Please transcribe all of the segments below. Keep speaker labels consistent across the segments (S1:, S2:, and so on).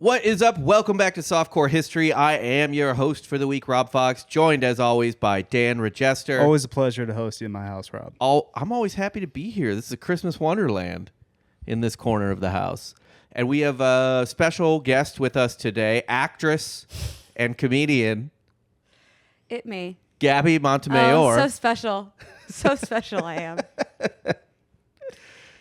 S1: What is up? Welcome back to Softcore History. I am your host for the week, Rob Fox, joined as always by Dan Regester.
S2: Always a pleasure to host you in my house, Rob.
S1: I'm always happy to be here. This is a Christmas wonderland in this corner of the house. And we have a special guest with us today, actress and comedian.
S3: Me.
S1: Gabby Montemayor.
S3: Oh, so special. So special I am.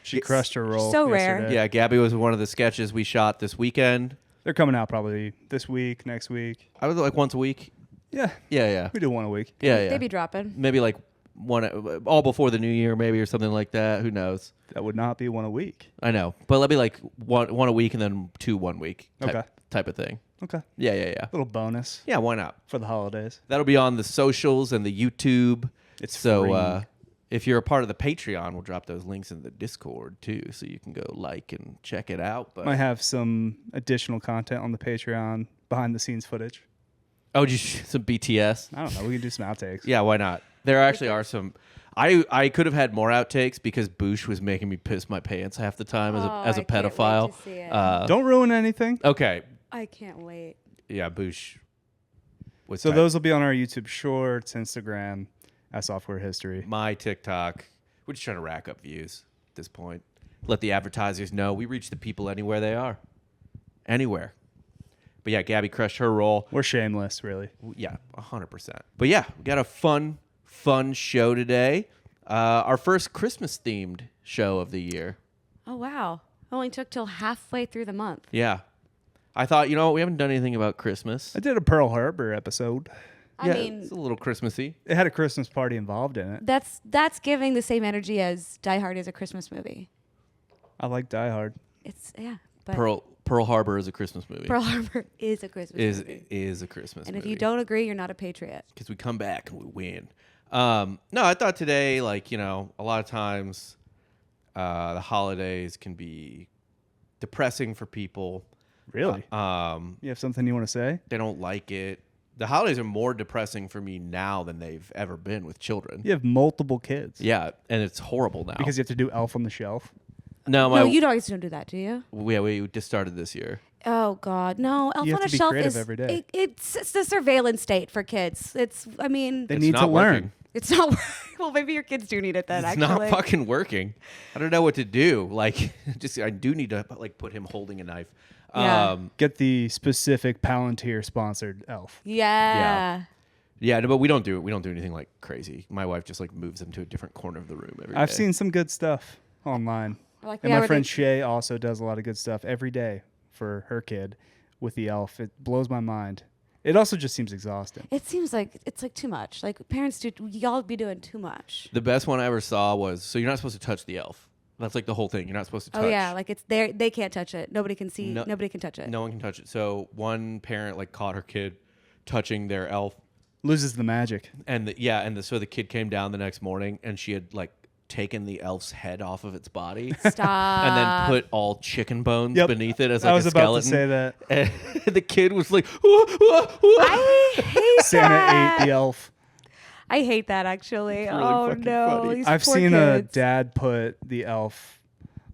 S2: She crushed her role.
S3: So
S2: yesterday.
S3: rare.
S1: Yeah, Gabby was one of the sketches we shot this weekend.
S2: They're coming out probably this week, next week.
S1: I was like once a week.
S2: Yeah.
S1: Yeah.
S2: We do one a week.
S1: Yeah.
S3: They be dropping.
S1: Maybe like one, all before the new year, maybe, or something like that. Who knows?
S2: That would not be one a week.
S1: I know, but let me like one a week and then 2 1 week type of thing.
S2: Okay.
S1: Yeah.
S2: Little bonus.
S1: Yeah, why not?
S2: For the holidays.
S1: That'll be on the socials and the YouTube.
S2: It's
S1: so
S2: free.
S1: If you're a part of the Patreon, we'll drop those links in the Discord too, so you can go like and check it out. But
S2: Might have some additional content on the Patreon, behind the scenes footage.
S1: oh, just some BTS.
S2: I don't know. We can do some outtakes.
S1: Yeah, why not? There actually are some. I could have had more outtakes because Boosh was making me piss my pants half the time as a
S3: I can't wait
S1: pedophile.
S3: to see it.
S2: Don't ruin anything.
S1: Okay,
S3: I can't wait.
S1: yeah, Boosh. Was
S2: So
S1: tight.
S2: those will be on our YouTube Shorts, Instagram, at Software History.
S1: My TikTok. We're just trying to rack up views at this point. Let the advertisers know we reach the people anywhere they are. Anywhere. But yeah, Gabby crushed her role.
S2: We're shameless, really.
S1: Yeah, 100%. But yeah, we got a fun show today. Our first Christmas-themed show of the year.
S3: Oh, wow. Only took till halfway through the month.
S1: Yeah. I thought, we haven't done anything about Christmas.
S2: I did a Pearl Harbor episode.
S3: I
S1: Yeah,
S3: mean,
S1: it's a little Christmassy.
S2: It had a Christmas party involved in it.
S3: that's giving the same energy as Die Hard is a Christmas movie.
S2: I like Die Hard.
S3: But
S1: Pearl Harbor is a Christmas movie.
S3: Pearl Harbor is a Christmas movie.
S1: Is a Christmas
S3: And
S1: movie.
S3: if you don't agree, you're not a patriot.
S1: Because we come back and we win. No, I thought today, a lot of times the holidays can be depressing for people.
S2: Really? You have something you want to say?
S1: They don't like it. The holidays are more depressing for me now than they've ever been with children.
S2: You have multiple kids.
S1: Yeah, and it's horrible now.
S2: Because you have to do Elf on the Shelf.
S1: No,
S3: You always don't do that, do you?
S1: we just started this year.
S3: Oh God, no! Elf
S2: You
S3: on
S2: have
S3: a
S2: to be
S3: Shelf
S2: creative
S3: is
S2: every day.
S3: It's the surveillance state for kids.
S2: They
S1: It's
S2: need
S1: not
S2: to learn.
S1: working.
S3: It's not. Well, maybe your kids do need it then.
S1: It's
S3: actually,
S1: not fucking working. I don't know what to do. I do need to put him holding a knife.
S3: Yeah.
S2: Get the specific Palantir sponsored Elf.
S3: Yeah.
S1: Yeah, no, but we don't do anything like crazy. My wife just moves them to a different corner of the room every day.
S2: I've seen some good stuff online.
S3: Like,
S2: And
S3: yeah,
S2: my
S3: where
S2: friend
S3: they-
S2: Shay also does a lot of good stuff every day for her kid with the Elf. It blows my mind. It also just seems exhausting.
S3: It seems like it's too much. Like parents do, y'all be doing too much.
S1: The best one I ever saw was, so you're not supposed to touch the elf. That's the whole thing. You're not supposed to touch.
S3: Oh yeah, like it's there. They can't touch it. Nobody can see.
S1: No-
S3: Nobody can touch it.
S1: No one can touch it. So one parent caught her kid touching their elf,
S2: Loses the magic.
S1: so the kid came down the next morning and she had taken the elf's head off of its body
S3: Stop.
S1: and then put all chicken bones
S2: Yep.
S1: beneath it as
S2: I was
S1: a
S2: about to
S1: skeleton.
S2: say that.
S1: And the kid was like, "Whoa, whoa, whoa."
S3: I hate
S2: Santa
S3: that.
S2: ate the Elf.
S3: I hate that actually.
S1: It's really
S3: Oh
S1: fucking
S3: no,
S1: funny.
S3: these
S2: I've
S3: poor
S2: seen a
S3: kids.
S2: dad put the Elf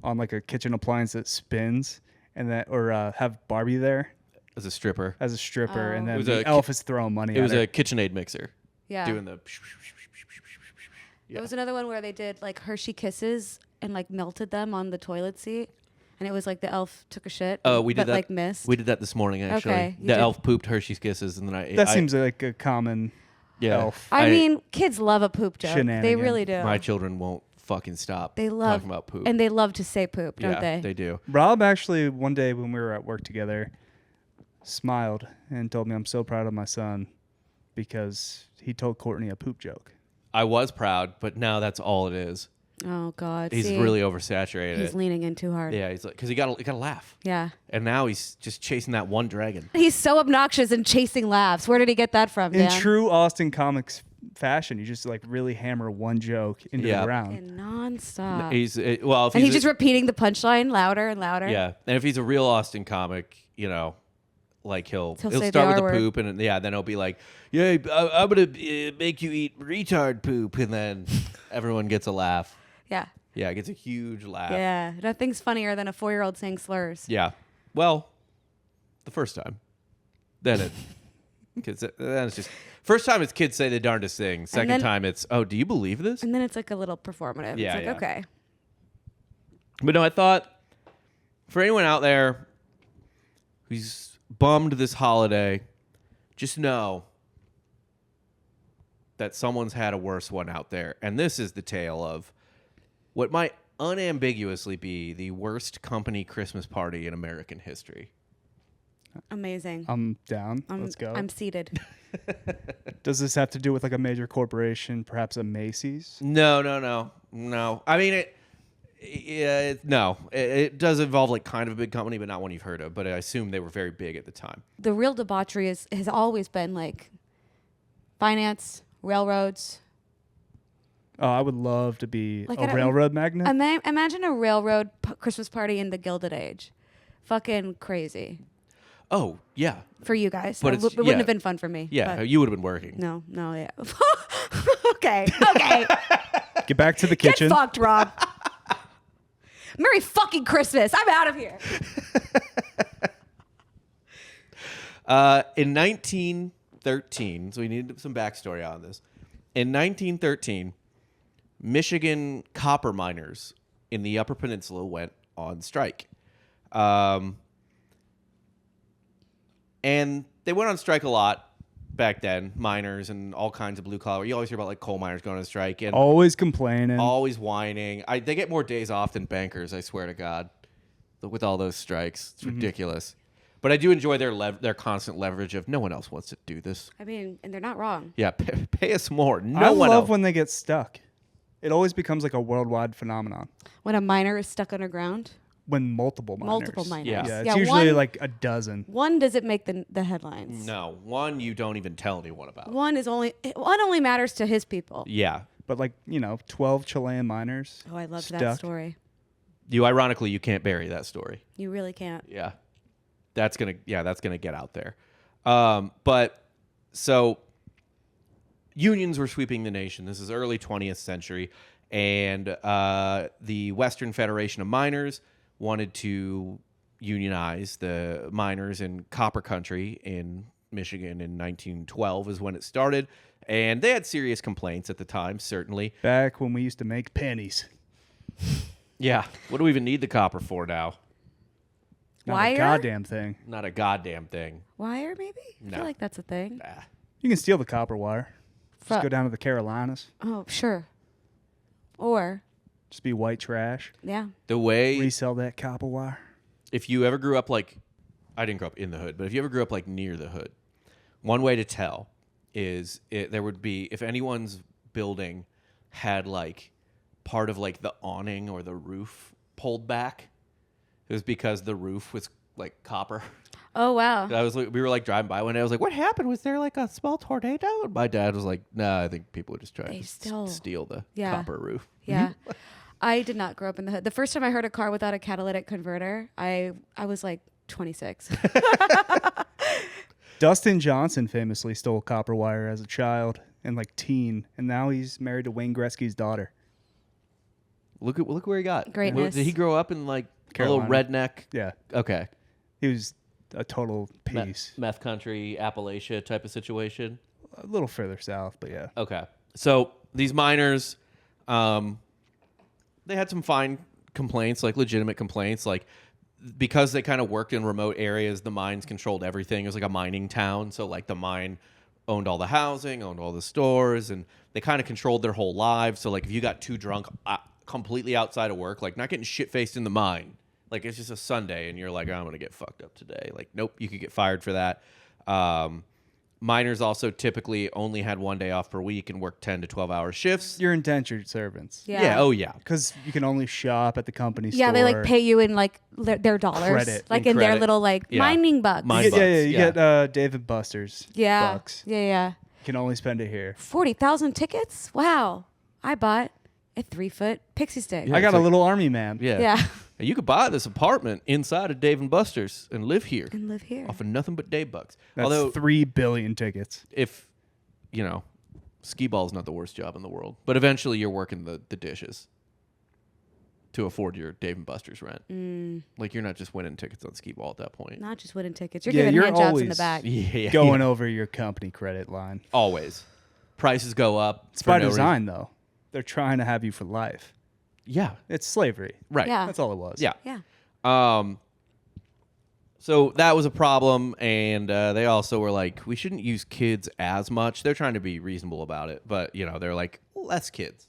S2: on a kitchen appliance that spins and have Barbie there
S1: As a stripper.
S2: as a stripper, and
S3: Oh.
S2: then
S1: It was
S2: the
S1: a
S2: Elf is throwing money
S1: It
S2: at
S1: was
S2: her.
S1: a KitchenAid mixer.
S3: Yeah.
S1: Doing the.
S3: There was another one where they did Hershey Kisses and melted them on the toilet seat, and it was the elf took a shit.
S1: Oh, we did
S3: but,
S1: that.
S3: Missed.
S1: We did that this morning actually.
S3: Okay, you
S1: The
S3: did.
S1: elf pooped Hershey's Kisses, and then
S2: That seems like a common
S1: yeah.
S2: Elf.
S3: I mean, kids love a poop joke. They
S2: Shenanigan.
S3: really do.
S1: My children won't fucking stop.
S3: They love
S1: talking about poop.
S3: and they love to say poop, don't
S1: yeah,
S3: they?
S1: do.
S2: Rob actually one day when we were at work together smiled and told me I'm so proud of my son because he told Courtney a poop joke.
S1: I was proud, but now that's all it is.
S3: Oh God,
S1: He's
S3: see,
S1: really oversaturated.
S3: he's leaning in too hard.
S1: Yeah, he's because he got to laugh,
S3: Yeah.
S1: and now he's just chasing that one dragon.
S3: He's so obnoxious and chasing laughs. Where did he get that from,
S2: In
S3: Dan?
S2: true Austin Comics fashion, you just really hammer one joke into
S1: Yeah.
S2: the ground.
S3: And nonstop.
S1: He's well, if
S3: and he's
S1: he's
S3: just repeating the punchline louder and louder.
S1: yeah, and if he's a real Austin comic, he'll
S3: He'll say
S1: start
S3: the
S1: with the
S3: R word.
S1: poop, and then he'll be like, "Yeah, I'm gonna make you eat retard poop," and then everyone gets a laugh.
S3: Yeah.
S1: Yeah, it gets a huge laugh.
S3: Yeah. Nothing's funnier than a 4-year-old saying slurs.
S1: Yeah. Well, the first time. Then it's just first time it's kids say the darndest thing. Second time it's, oh, do you believe this?
S3: And then it's like a little performative.
S1: Yeah,
S3: it's like, okay.
S1: But no, I thought for anyone out there who's bummed this holiday, just know that someone's had a worse one out there. And this is the tale of what might unambiguously be the worst company Christmas party in American history.
S3: Amazing.
S2: I'm down. Let's go.
S3: I'm seated.
S2: Does this have to do with like a major corporation, perhaps a Macy's?
S1: No. I mean, it does involve like kind of a big company, but not one you've heard of. But I assume they were very big at the time.
S3: The real debauchery has always been like finance, railroads.
S2: Oh, I would love to be
S3: Like
S2: a railroad magnate.
S3: Imagine a railroad Christmas party in the Gilded Age. Fucking crazy.
S1: Oh, yeah.
S3: For you guys.
S1: But
S3: it wouldn't have been fun for me.
S1: Yeah,
S3: but
S1: you would have been working.
S3: No, yeah. Okay.
S2: Get back to the kitchen.
S3: Get fucked, Rob. Merry fucking Christmas. I'm out of here.
S1: In 1913, so we need some backstory on this. In 1913, Michigan copper miners in the Upper Peninsula went on strike. And they went on strike a lot back then, miners and all kinds of blue collar. You always hear about like coal miners going on strike and
S2: Always complaining.
S1: always whining. They get more days off than bankers, I swear to God, with all those strikes. It's ridiculous. But I do enjoy their constant leverage of no one else wants to do this.
S3: I mean, and they're not wrong.
S1: Yeah, pay us more.
S2: I
S1: No one
S2: love
S1: else.
S2: when they get stuck. It always becomes like a worldwide phenomenon.
S3: When a miner is stuck underground.
S2: When multiple miners.
S3: Multiple miners.
S1: Yeah.
S2: Yeah, it's usually
S3: one,
S2: like a dozen.
S3: one doesn't make the headlines.
S1: No, one you don't even tell anyone about.
S3: One only matters to his people.
S1: Yeah.
S2: But 12 Chilean miners.
S3: Oh, I love that
S2: stuck.
S3: story.
S1: Ironically, you can't bury that story.
S3: You really can't.
S1: Yeah. That's gonna get out there. But so unions were sweeping the nation. This is early 20th century, and the Western Federation of Miners wanted to unionize the miners in copper country in Michigan in 1912 is when it started, and they had serious complaints at the time. Certainly,
S2: Back when we used to make pennies.
S1: yeah. What do we even need the copper for now?
S2: Not
S3: Wire?
S2: a goddamn thing.
S1: Not a goddamn thing.
S3: Wire, maybe? I
S1: No.
S3: feel like that's a thing.
S1: Ah.
S2: You can steal the copper wire. Just go down to the Carolinas.
S3: Oh, sure. Or,
S2: Just be white trash.
S3: yeah.
S1: The way
S2: Resell that copper wire.
S1: if you ever grew up like, I didn't grow up in the hood, but if you ever grew up like near the hood, one way to tell is there would be, if anyone's building had like part of like the awning or the roof pulled back, it was because the roof was like copper.
S3: Oh, wow.
S1: We were like driving by one day. I was like, what happened? Was there like a small tornado? And my dad was like, nah, I think people were just trying to steal the copper roof.
S3: Yeah. I did not grow up in the hood. The first time I heard a car without a catalytic converter, I was like 26.
S2: Dustin Johnson famously stole copper wire as a child and like teen, and now he's married to Wayne Gretzky's daughter.
S1: Look where he got.
S3: Greatness.
S1: Did he grow up in like
S2: Carolina.
S1: a little redneck?
S2: Yeah,
S1: Okay.
S2: he was a total piece.
S1: Meth country, Appalachia type of situation.
S2: A little further south, but yeah.
S1: Okay. So these miners, they had some fine complaints, like legitimate complaints, like because they kind of worked in remote areas, the mines controlled everything. It was like a mining town. So like the mine owned all the housing, owned all the stores, and they kind of controlled their whole lives. So like if you got too drunk completely outside of work, like not getting shit-faced in the mine, like it's just a Sunday and you're like, I'm going to get fucked up today. Like, nope, you could get fired for that. Miners also typically only had one day off per week and worked 10 to 12-hour shifts.
S2: You're indentured servants.
S3: Yeah.
S1: Oh, yeah.
S2: Because you can only shop at the company store.
S3: Yeah, they like pay you in like their dollars.
S2: Credit.
S3: Like
S1: In
S3: in their
S1: credit.
S3: little like
S1: Yeah.
S3: mining bucks.
S1: Mine
S2: You
S1: bucks,
S2: get, you
S1: yeah.
S2: get David Buster's
S3: Yeah.
S2: bucks.
S3: Yeah.
S2: You can only spend it here.
S3: 40,000 tickets? Wow. I bought a 3-foot pixie stick.
S1: Yeah.
S2: I got
S1: it's
S2: a
S1: like-
S2: little army man.
S1: Yeah.
S3: Yeah.
S1: And you could buy this apartment inside of Dave & Buster's and live here
S3: And live here.
S1: off of nothing but day bucks.
S2: That's
S1: Although,
S2: 3 billion tickets.
S1: if, skee ball is not the worst job in the world. But eventually you're working the dishes. to afford your Dave and Buster's rent. Like, you're not just winning tickets on skee ball at that point.
S3: Not just winning tickets. You're giving hand jobs in the back.
S2: Going over your company credit line.
S1: Always. Prices go up.
S2: It's by design, though. They're trying to have you for life.
S1: Yeah.
S2: It's slavery.
S1: Right.
S3: Yeah.
S2: That's all it was.
S1: Yeah.
S3: Yeah.
S1: So that was a problem, and they also were like, we shouldn't use kids as much. They're trying to be reasonable about it, but, you know, they're like, less kids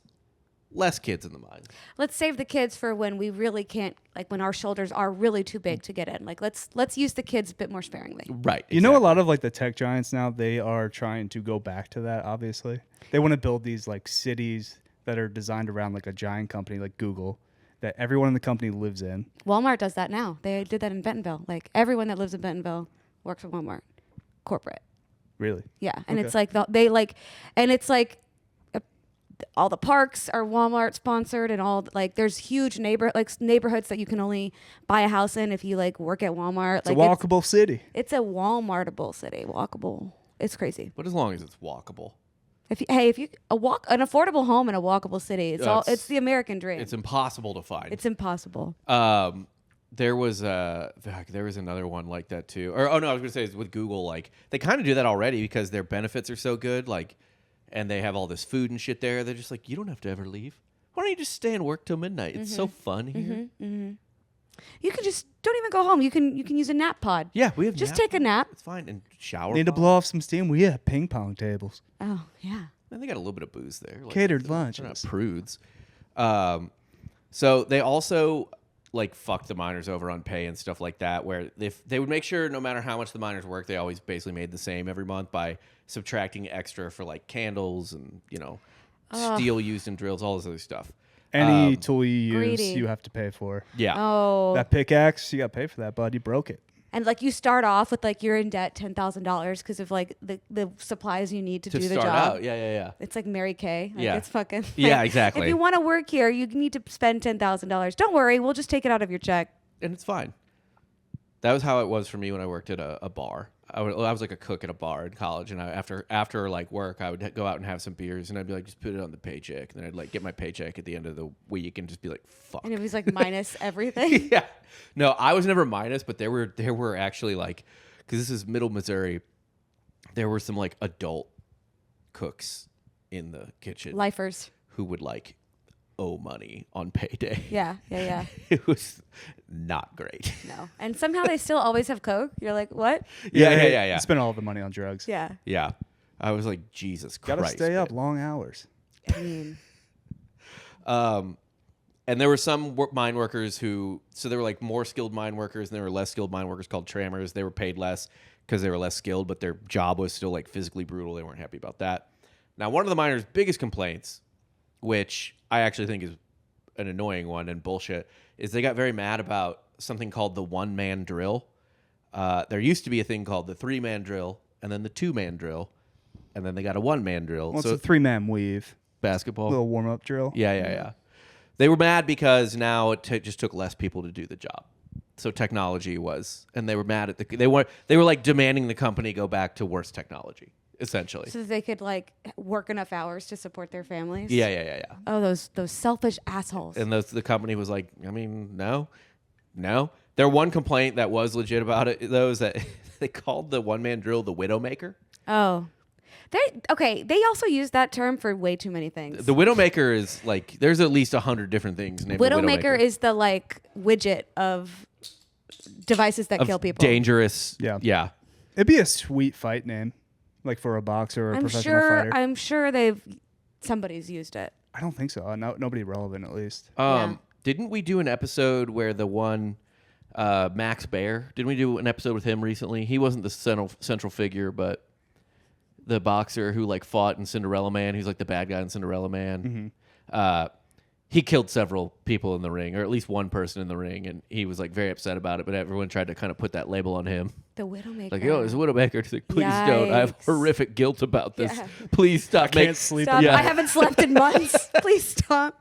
S1: in the mines.
S3: Let's save the kids for when we really can't, like when our shoulders are really too big to get in. Like, let's use the kids a bit more sparingly.
S1: Right.
S2: You know, a lot of like the tech giants now, they are trying to go back to that, obviously. They want to build these like cities that are designed around like a giant company like Google that everyone in the company lives in.
S3: Walmart does that now. They did that in Bentonville. Like, everyone that lives in Bentonville works at Walmart. Corporate.
S2: Really?
S3: Yeah. And
S2: Okay.
S3: it's like, all the parks are Walmart sponsored, and all like there's huge neighborhoods that you can only buy a house in if you like work at Walmart.
S2: It's a walkable city.
S3: It's a Walmartable city. Walkable. It's crazy.
S1: But as long as it's walkable.
S3: An affordable home in a walkable city. It's the American dream.
S1: It's impossible to find.
S3: It's impossible.
S1: There was another one like that too. I was going to say with Google, like they kind of do that already because their benefits are so good, like, and they have all this food and shit there. They're just like, you don't have to ever leave. Why don't you just stay and work till midnight? It's so fun here.
S3: You can just don't even go home. You can use a nap pod.
S1: Yeah, we have.
S3: Just take a nap.
S1: It's fine and shower.
S2: Need to blow off some steam? We have ping pong tables.
S3: Oh yeah.
S1: And they got a little bit of booze there. Like,
S2: Catered
S1: they're not
S2: lunches.
S1: prudes. So they also like fucked the miners over on pay and stuff like that, where if they would make sure no matter how much the miners worked, they always basically made the same every month by subtracting extra for like candles and, you know, steel used in drills, all this other stuff.
S2: Any tool you use,
S3: greedy.
S2: you have to pay for.
S1: Yeah.
S3: Oh.
S2: That pickaxe, you got to pay for that, bud. You broke it.
S3: And like you start off with like you're in debt $10,000 because of like the supplies you need to do the
S1: start
S3: job.
S1: out. Yeah.
S3: It's like Mary Kay. Like
S1: Yeah.
S3: It's fucking.
S1: Yeah,
S3: like,
S1: exactly.
S3: If you want to work here, you need to spend $10,000. Don't worry, we'll just take it out of your check.
S1: And it's fine. That was how it was for me when I worked at a bar. I was like a cook at a bar in college, and after like work, I would go out and have some beers, and I'd be like, just put it on the paycheck, and then I'd like get my paycheck at the end of the week, and just be like, fuck.
S3: And it was like minus everything.
S1: Yeah, no, I was never minus, but there were actually like, because this is Middle Missouri, there were some like adult cooks in the kitchen,
S3: Lifers.
S1: who would like owe money on payday.
S3: Yeah.
S1: It was not great.
S3: No. And somehow they still always have Coke. You're like, what?
S1: Yeah.
S2: Spend all the money on drugs.
S3: Yeah.
S1: Yeah. I was like, Jesus Christ.
S2: Got to stay up
S1: man.
S2: long hours.
S3: I mean,
S1: And there were some mine workers so there were like more skilled mine workers and there were less skilled mine workers called trammers. They were paid less because they were less skilled, but their job was still like physically brutal. They weren't happy about that. Now, one of the miners' biggest complaints, which I actually think is an annoying one and bullshit, is they got very mad about something called the one-man drill. There used to be a thing called the 3-man drill and then the 2-man drill, and then they got a 1-man drill.
S2: Well,
S1: so
S2: it's a 3-man weave.
S1: basketball.
S2: Little warm-up drill.
S1: Yeah. They were mad because now it just took less people to do the job. So technology was, and they were mad at they were like demanding the company go back to worse technology, essentially.
S3: so that they could like work enough hours to support their families.
S1: Yeah.
S3: Oh, those selfish assholes.
S1: And the company was like, I mean, no. Their one complaint that was legit about it, though, is that they called the one-man drill the Widowmaker.
S3: Oh. They also use that term for way too many things.
S1: The Widowmaker is like, there's at least 100 different things named
S3: Widowmaker is the like widget of devices that kill people.
S1: Dangerous.
S2: Yeah. It'd be a sweet fight name, like for a boxer or a professional fighter.
S3: I'm sure somebody's used it.
S2: I don't think so. Nobody relevant, at least.
S3: Yeah.
S1: Didn't we do an episode where the one Max Baer? Didn't we do an episode with him recently? He wasn't the central figure, but the boxer who like fought in Cinderella Man. He's like the bad guy in Cinderella Man.
S2: Mm-hmm.
S1: He killed several people in the ring, or at least one person in the ring, and he was like very upset about it. But everyone tried to kind of put that label on him.
S3: The Widowmaker.
S1: Like, yo, it's a Widowmaker. It's like, please don't. I have
S3: Yikes.
S1: horrific guilt about this.
S3: Yeah.
S1: Please stop.
S2: Can't sleep.
S3: Stop.
S1: Yeah.
S3: I haven't slept in months. Please stop.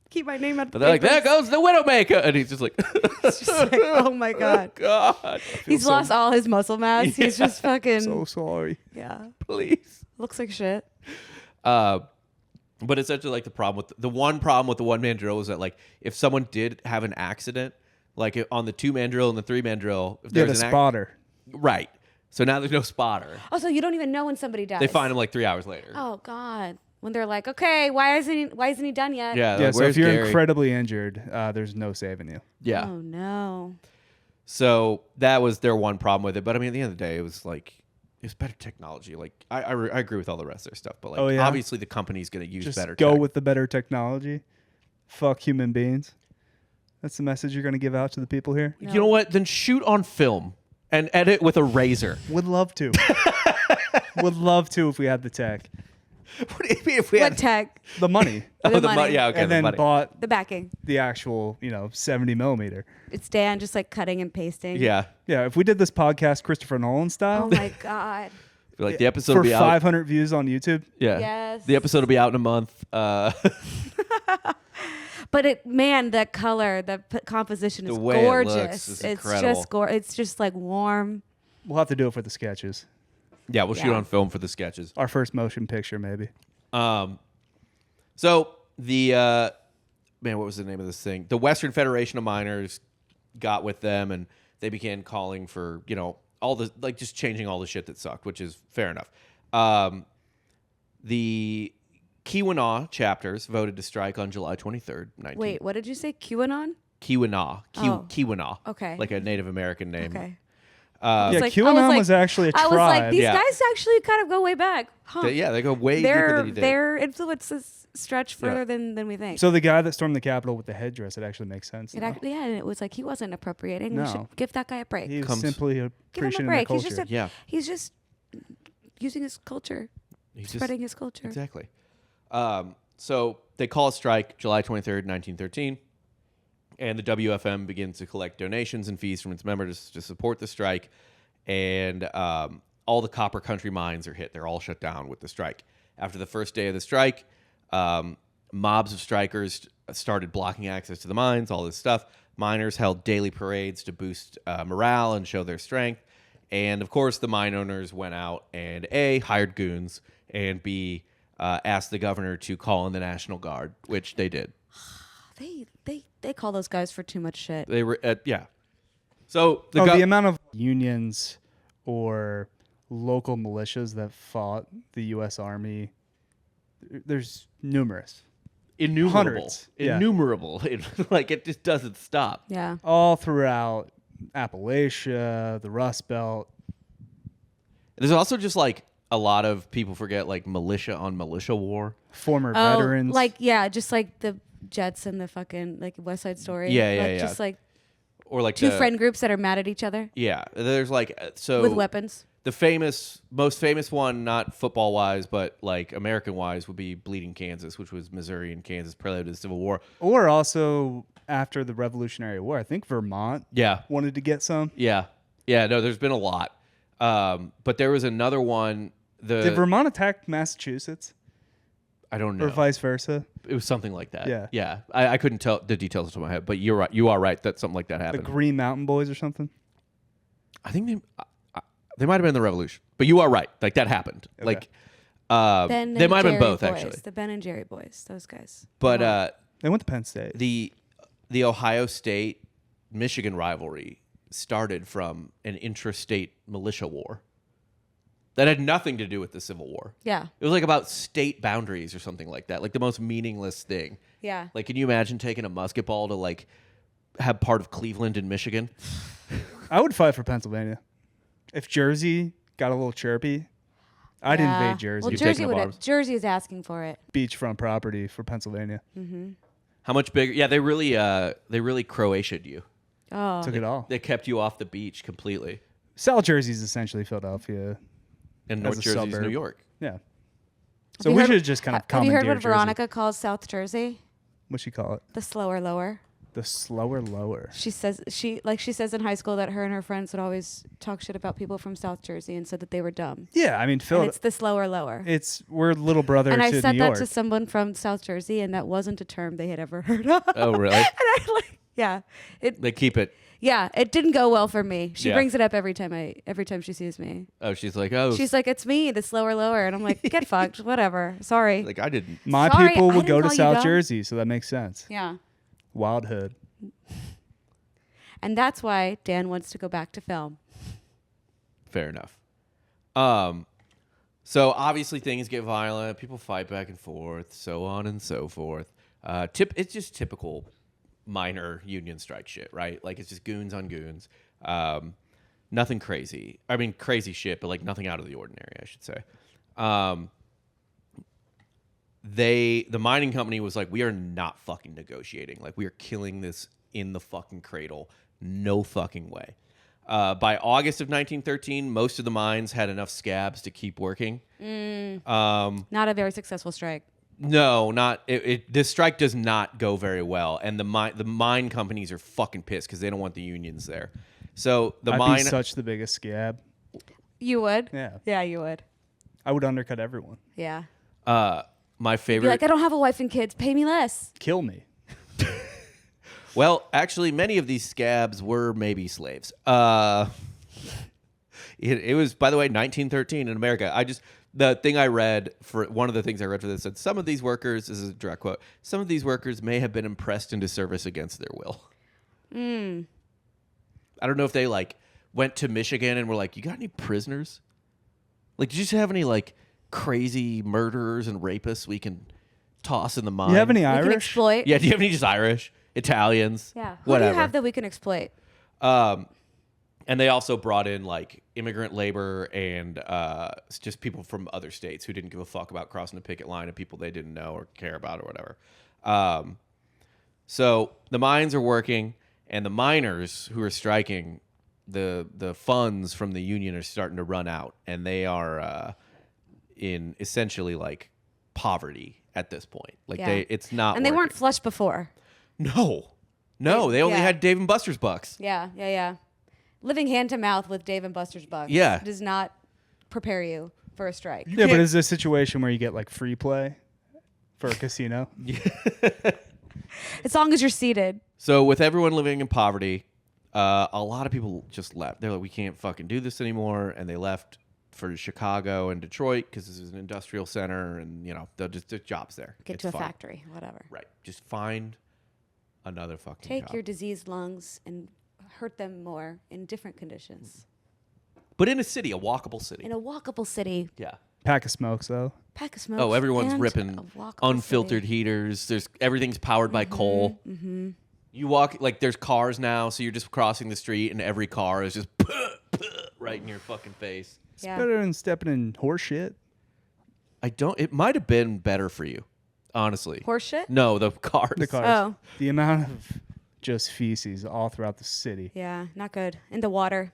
S3: Keep my name out of the
S1: But they're like, there
S3: papers.
S1: goes the Widowmaker, and he's just like,
S3: It's just like, oh my God.
S1: God,
S3: He's lost all his muscle mass. He's just fucking.
S2: So sorry.
S3: Yeah.
S1: please.
S3: Looks like shit.
S1: And But essentially, like the one problem with the one-man drill was that like if someone did have an accident, like on the 2-man drill and the 3-man drill, if
S2: Yeah,
S1: there's
S2: the
S1: an
S2: spotter.
S1: right. So now there's no spotter.
S3: Oh, so you don't even know when somebody dies.
S1: They find him like 3 hours later.
S3: Oh God. When they're like, okay, why isn't he done yet?
S1: Yeah.
S2: Yeah,
S1: Like,
S2: so
S1: where's
S2: if you're
S1: Gary?
S2: incredibly injured, there's no saving you.
S1: Yeah.
S3: Oh no.
S1: So that was their one problem with it. But I mean, at the end of the day, it was better technology. Like I agree with all the rest of their stuff, but like obviously the company's going to use
S2: Just
S1: better.
S2: go
S1: tech.
S2: with the better technology. Fuck human beings. That's the message you're going to give out to the people here.
S3: No.
S1: You know what? Then shoot on film and edit with a razor.
S2: Would love to. Would love to if we had the tech.
S1: What do you mean if we
S3: What
S1: had
S3: tech?
S2: The money.
S3: The money.
S1: Yeah, okay.
S2: and
S1: the
S2: then
S1: money.
S2: bought
S3: The backing.
S2: the actual, 70 millimeter.
S3: It's Dan just like cutting and pasting.
S1: Yeah.
S2: Yeah, if we did this podcast Christopher Nolan
S3: Oh
S2: style
S3: my God.
S1: Like the episode
S2: for
S1: will be out.
S2: 500 views on YouTube.
S1: Yeah.
S3: Yes.
S1: The episode will be out in a month.
S3: But that color, composition is
S1: The way it
S3: gorgeous.
S1: looks is
S3: it's
S1: incredible.
S3: just gorgeous. It's just like warm.
S2: We'll have to do it for the sketches.
S1: Yeah, we'll shoot
S3: Yeah.
S1: on film for the sketches.
S2: Our first motion picture, maybe.
S1: So the what was the name of this thing? The Western Federation of Miners got with them, and they began calling for all the just changing all the shit that sucked, which is fair enough. The Keweenaw chapters voted to strike on July 23rd, 19.
S3: Wait, what did you say? QAnon?
S1: Keweenaw,
S3: Oh.
S1: Keweenaw,
S3: Okay.
S1: like a Native American name.
S3: Okay.
S2: Yeah,
S3: like- I was
S2: QAnon
S3: like-
S2: was actually a
S3: I
S2: tribe.
S3: was like, these
S1: Yeah.
S3: guys actually kind of go way back. Huh.
S1: They go way deeper than you think.
S3: Their influences stretch further than we think.
S2: So the guy that stormed the Capitol with the headdress, it actually makes sense.
S3: It
S2: now.
S3: actually, and it was like he wasn't appropriating. We
S2: No.
S3: should give that guy a break.
S2: He was
S1: Comes-
S2: simply
S3: Give him
S2: appreciating
S3: a
S2: the
S3: break. He's
S2: culture.
S3: just
S1: Yeah.
S3: he's just using his culture,
S1: He's just-
S3: spreading his culture.
S1: Exactly. So they call a strike July 23rd, 1913, and the WFM begins to collect donations and fees from its members to support the strike, and all the copper country mines are hit. They're all shut down with the strike. After the first day of the strike, mobs of strikers started blocking access to the mines, all this stuff. Miners held daily parades to boost morale and show their strength. And, of course, the mine owners went out and, A, hired goons, and, B, asked the governor to call in the National Guard, which they did.
S3: They call those guys for too much shit.
S1: They were, yeah. So
S2: the amount of unions or local militias that fought the U.S. Army, there's numerous.
S1: innumerable.
S2: Hundreds. Yeah.
S1: Innumerable. Like, it just doesn't stop.
S3: Yeah.
S2: All throughout Appalachia, the Rust Belt.
S1: There's also just, like, a lot of people forget, like, militia on militia war.
S2: Former veterans.
S3: Just like the Jets and the fucking like West Side Story.
S1: Yeah.
S3: Just like
S1: Or, like,
S3: two friend groups that are mad at each other
S1: Yeah. There's, like, so...
S3: with weapons.
S1: The most famous one, not football-wise, but, like, American-wise, would be Bleeding Kansas, which was Missouri and Kansas prelude to the Civil War.
S2: or also after the Revolutionary War. I think Vermont
S1: Yeah.
S2: wanted to get some.
S1: Yeah. Yeah, no, there's been a lot. But there was another one...
S2: Did Vermont attack Massachusetts?
S1: I don't know.
S2: Or vice versa?
S1: It was something like that.
S2: Yeah.
S1: Yeah. I couldn't tell the details off the top of my head, but you're right. You are right that something like that
S2: The
S1: happened.
S2: Green Mountain Boys or something?
S1: I think they might have been the Revolution, but you are right. Like, that happened.
S2: Okay.
S1: Like,
S3: Ben
S1: they
S3: and
S1: might have been
S3: Jerry
S1: both,
S3: boys,
S1: actually.
S3: The Ben and Jerry boys, those guys.
S1: But
S2: They went to Penn State.
S1: the Ohio State Michigan rivalry started from an intrastate militia war that had nothing to do with the Civil War.
S3: Yeah.
S1: It was like about state boundaries or something like that. Like the most meaningless thing.
S3: Yeah.
S1: Like, can you imagine taking a musket ball to like have part of Cleveland in Michigan?
S2: I would fight for Pennsylvania. If Jersey got a little chirpy, I'd invade Jersey.
S3: Well,
S1: You're
S3: Jersey
S1: taking up arms.
S3: Jersey is asking for it.
S2: Beachfront property for Pennsylvania.
S1: How much bigger? Yeah, they really Croatia'd you.
S3: Oh.
S2: Took it all.
S1: They kept you off the beach completely.
S2: South Jersey is essentially Philadelphia.
S1: And
S2: As
S1: North
S2: a
S1: Jersey's
S2: suburb.
S1: New York.
S2: Yeah. So
S3: you
S2: we
S3: heard-
S2: should just kind of
S3: Have you
S2: commandeer
S3: heard what
S2: Jersey.
S3: Veronica calls South Jersey?
S2: What'd she call it?
S3: The slower lower.
S2: The slower lower.
S3: She says she says in high school that her and her friends would always talk shit about people from South Jersey and said that they were dumb.
S2: Yeah, I mean,
S3: And it's the slower lower.
S2: we're little brother
S3: And
S2: to
S3: I said
S2: New
S3: that
S2: York.
S3: to someone from South Jersey, and that wasn't a term they had ever heard of.
S1: Oh, really?
S3: And I like, yeah,
S1: They keep it
S3: Yeah, it didn't go well for me. She
S1: Yeah.
S3: brings it up every time she sees me.
S1: Oh, she's like, oh,
S3: She's like, it's me, this lower, and I'm like, get fucked, whatever. Sorry.
S1: like I didn't.
S2: My
S3: Sorry,
S2: people
S3: I
S2: would go
S3: didn't
S2: to
S3: call you
S2: South
S3: dumb.
S2: Jersey, so that makes sense.
S3: Yeah,
S2: Wild Hood.
S3: and that's why Dan wants to go back to film.
S1: Fair enough. So obviously things get violent. People fight back and forth, so on and so forth. It's just typical minor union strike shit, right? Like it's just goons on goons. Nothing crazy. I mean, crazy shit, but like nothing out of the ordinary, I should say. The mining company was like, we are not fucking negotiating. Like we are killing this in the fucking cradle. No fucking way. By August of 1913, most of the mines had enough scabs to keep working.
S3: Not a very successful strike.
S1: No, not it. This strike does not go very well, and the mine companies are fucking pissed because they don't want the unions there. So
S2: I'd be such the biggest scab.
S3: You would?
S2: Yeah.
S3: Yeah, you would.
S2: I would undercut everyone.
S3: Yeah.
S1: My
S3: Be
S1: favorite.
S3: like, I don't have a wife and kids. Pay me less.
S2: Kill me.
S1: Well, actually, many of these scabs were maybe slaves. It was, by the way, 1913 in America. The thing I read for one of the things I read for this said some of these workers, this is a direct quote, some of these workers may have been impressed into service against their will. I don't know if they like went to Michigan and were like, you got any prisoners? Like, did you have any like crazy murderers and rapists we can toss in the mine?
S2: You have any
S3: We can
S2: Irish?
S3: exploit.
S1: Yeah, do you have any just Irish, Italians?
S3: Yeah. Who
S1: whatever.
S3: do you have that we can exploit?
S1: And they also brought in like immigrant labor and just people from other states who didn't give a fuck about crossing the picket line and people they didn't know or care about or whatever. So the mines are working, and the miners who are striking, the funds from the union are starting to run out, and they are in essentially like poverty at this point. Like
S3: Yeah.
S1: it's not.
S3: And they weren't
S1: working.
S3: flush before.
S1: No, they only
S3: Yeah.
S1: had Dave and Buster's bucks.
S3: Yeah. Living hand to mouth with Dave and Buster's bucks
S1: Yeah.
S3: does not prepare you for a strike.
S2: Yeah, but is there a situation where you get like free play for a casino?
S3: As long as you're seated.
S1: So with everyone living in poverty, a lot of people just left. They're like, we can't fucking do this anymore, and they left for Chicago and Detroit because this is an industrial center, and there's jobs there.
S3: Get
S1: It's
S3: to a
S1: fine.
S3: factory, whatever.
S1: Right. Just find another fucking
S3: Take
S1: job.
S3: your diseased lungs and hurt them more in different conditions.
S1: But in a city, a walkable city.
S3: In a walkable city,
S1: Yeah.
S2: Pack of smokes, though.
S3: pack of smokes.
S1: Oh, everyone's
S3: and
S1: ripping
S3: a walkable
S1: unfiltered
S3: city.
S1: heaters. Everything's powered by coal. Mm-hmm. You walk like there's cars now, so you're just crossing the street, and every car is just right in your fucking face.
S2: It's
S3: Yeah.
S2: better than stepping in horse shit.
S1: It might have been better for you, honestly.
S3: Horse shit?
S1: No, the cars.
S2: The cars.
S3: Oh.
S2: The amount of just feces all throughout the city.
S3: Yeah, not good. In the water.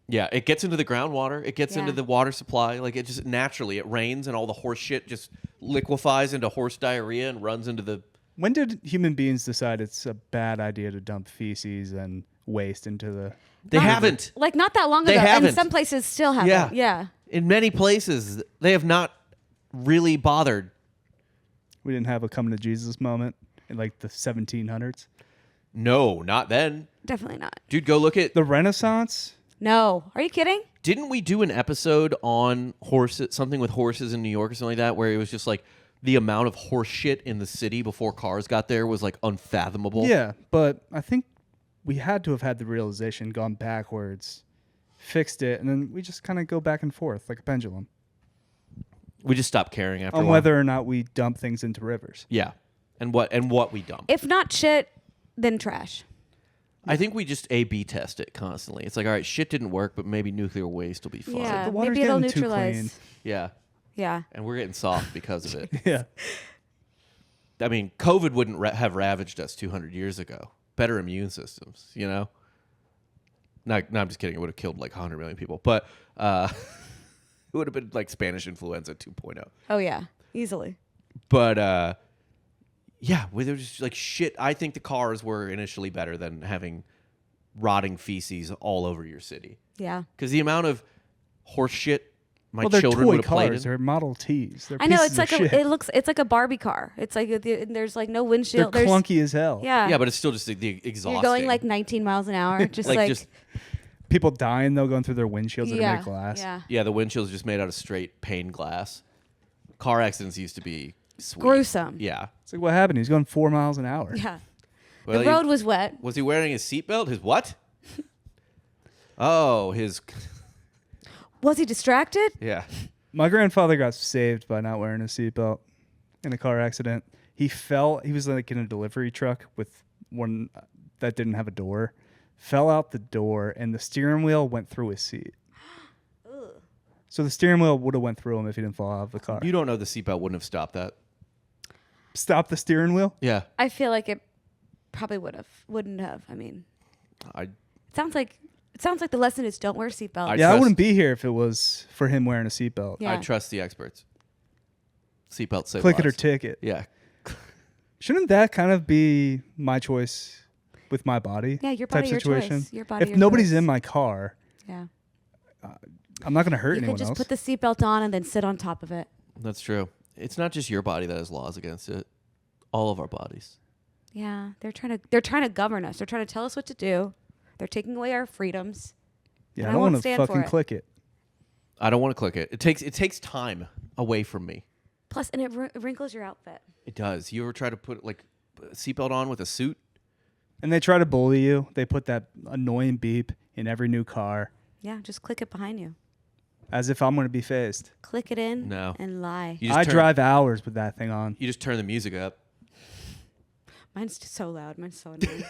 S1: Yeah, it gets into the groundwater. It gets into
S3: Yeah.
S1: the water supply. Like it just naturally, it rains and all the horse shit just liquefies into horse diarrhea and runs into the.
S2: When did human beings decide it's a bad idea to dump feces and waste into the...
S1: They haven't.
S3: Like not that long
S1: They
S3: ago.
S1: haven't.
S3: And some places still haven't.
S1: Yeah.
S3: Yeah.
S1: In many places, they have not really bothered.
S2: We didn't have a come to Jesus moment in like the 1700s.
S1: No, not then.
S3: Definitely not.
S1: Dude, go look at.
S2: The Renaissance?
S3: No. Are you kidding?
S1: Didn't we do an episode on horses, something with horses in New York or something like that, where it was just like the amount of horse shit in the city before cars got there was like unfathomable?
S2: Yeah, but I think we had to have had the realization, gone backwards, fixed it, and then we just kind of go back and forth like a pendulum
S1: We just stopped caring after a
S2: on
S1: while.
S2: whether or not we dump things into rivers.
S1: Yeah. And what we dump.
S3: If not shit, then trash.
S1: I think we just A/B test it constantly. It's like, all right, shit didn't work, but maybe nuclear waste will be fine.
S3: Yeah.
S2: The water's
S3: Maybe it'll
S2: getting too
S3: neutralize.
S2: clean.
S1: Yeah.
S3: Yeah.
S1: And we're getting soft because of it.
S2: Yeah.
S1: I mean, COVID wouldn't have ravaged us 200 years ago. Better immune systems, No, I'm just kidding. It would have killed like 100 million people. But it would have been like Spanish influenza 2.0.
S3: Oh yeah. Easily.
S1: But yeah, there was just like shit. I think the cars were initially better than having rotting feces all over your city.
S3: Yeah.
S1: Because the amount of horse shit
S2: Well, they're
S1: children
S2: toy
S1: would have played
S2: cars.
S1: in.
S2: They're Model Ts. They're
S3: I know
S2: pieces
S3: it's like
S2: of shit.
S3: it's like a Barbie car. It's like there's like no
S2: They're
S3: windshield. There's
S2: clunky as hell.
S3: yeah.
S1: Yeah, but it's still just the exhausting.
S3: You're going like 19 miles an hour, just like
S1: just
S2: People dying though, going through their windshields that are made of glass.
S3: yeah.
S1: yeah, the windshield's just made out of straight pane glass. Car accidents used to be sweet.
S3: Gruesome.
S1: Yeah.
S2: It's like what happened? He's going 4 miles an hour.
S3: Yeah.
S1: Well,
S3: The road was wet.
S1: Was he wearing his seatbelt? His what? Oh, his
S3: Was he distracted?
S1: yeah.
S2: My grandfather got saved by not wearing a seatbelt in a car accident. He fell. He was like in a delivery truck with one that didn't have a door. Fell out the door, and the steering wheel went through his seat. So the steering wheel would have went through him if he didn't fall out of the car.
S1: You don't know the seatbelt wouldn't have stopped that.
S2: Stop the steering wheel?
S1: Yeah.
S3: I feel like it probably wouldn't have. I mean,
S1: I
S3: it sounds like the lesson is don't wear seatbelts.
S2: Yeah, I
S1: trust-
S2: wouldn't be here if it was for him wearing a seatbelt.
S3: Yeah.
S1: I trust the experts. Seatbelt save
S2: Click it or
S1: lives.
S2: ticket.
S1: Yeah.
S2: Shouldn't that kind of be my choice with my body?
S3: Yeah, your
S2: type
S3: body, your
S2: situation?
S3: choice. Your body,
S2: If
S3: your
S2: nobody's
S3: choice.
S2: in my car,
S3: Yeah.
S2: I'm not going to hurt
S3: You
S2: anyone
S3: could just
S2: else.
S3: put the seatbelt on and then sit on top of it.
S1: That's true. It's not just your body that has laws against it. All of our bodies.
S3: Yeah, they're trying to govern us. They're trying to tell us what to do. They're taking away our freedoms.
S2: yeah,
S3: and
S2: I
S3: I
S2: don't
S3: won't
S2: want to
S3: stand for
S2: fucking
S3: it.
S2: click it.
S1: I don't want to click it. It takes time away from me.
S3: Plus, and it wrinkles your outfit.
S1: It does. You ever try to put like a seatbelt on with a suit?
S2: And they try to bully you. They put that annoying beep in every new car
S3: Yeah, just click it behind you.
S2: as if I'm going to be phased.
S3: Click it in
S1: No.
S3: and lie.
S1: You just
S2: I
S1: turn-
S2: drive hours with that thing on.
S1: You just turn the music up.
S3: Mine's so loud. Mine's so annoying.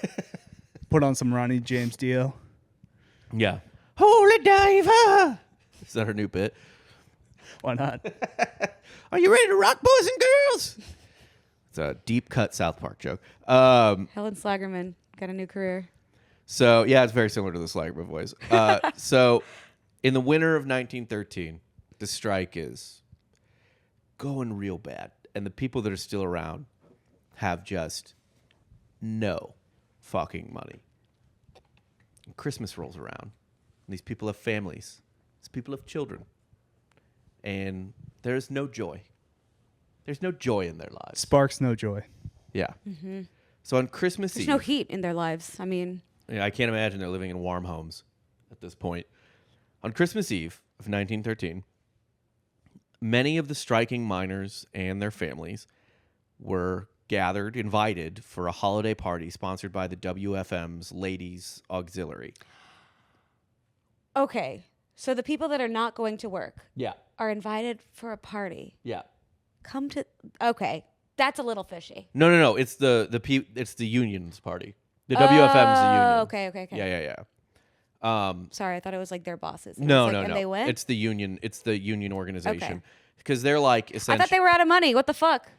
S2: Put on some Ronnie James Dio.
S1: Yeah. Holy diver. Is that her new bit?
S2: Why not?
S1: Are you ready to rock, boys and girls? It's a deep cut South Park joke.
S3: Helen Slagerman got a new career.
S1: So yeah, it's very similar to the Slagman voice. So in the winter of 1913, the strike is going real bad, and the people that are still around have just no fucking money. And Christmas rolls around, and these people have families. These people have children, and there's no joy. There's no joy in their lives.
S2: Sparks no joy.
S1: Yeah. So on Christmas
S3: There's
S1: Eve,
S3: no heat in their lives. I mean,
S1: yeah, I can't imagine they're living in warm homes at this point. On Christmas Eve of 1913, many of the striking miners and their families were gathered, invited for a holiday party sponsored by the WFM's Ladies Auxiliary.
S3: okay. So the people that are not going to work
S1: Yeah.
S3: are invited for a party.
S1: Yeah.
S3: Come to. Okay, that's a little fishy.
S1: No. It's it's the union's party. The WFM's the union.
S3: Okay.
S1: Yeah.
S3: Sorry, I thought it was like their bosses. And
S1: No,
S3: it's
S1: no,
S3: like,
S1: no.
S3: And they went.
S1: It's the union. It's the union organization because they're like
S3: I
S1: essentially.
S3: thought they were out of money. What the fuck?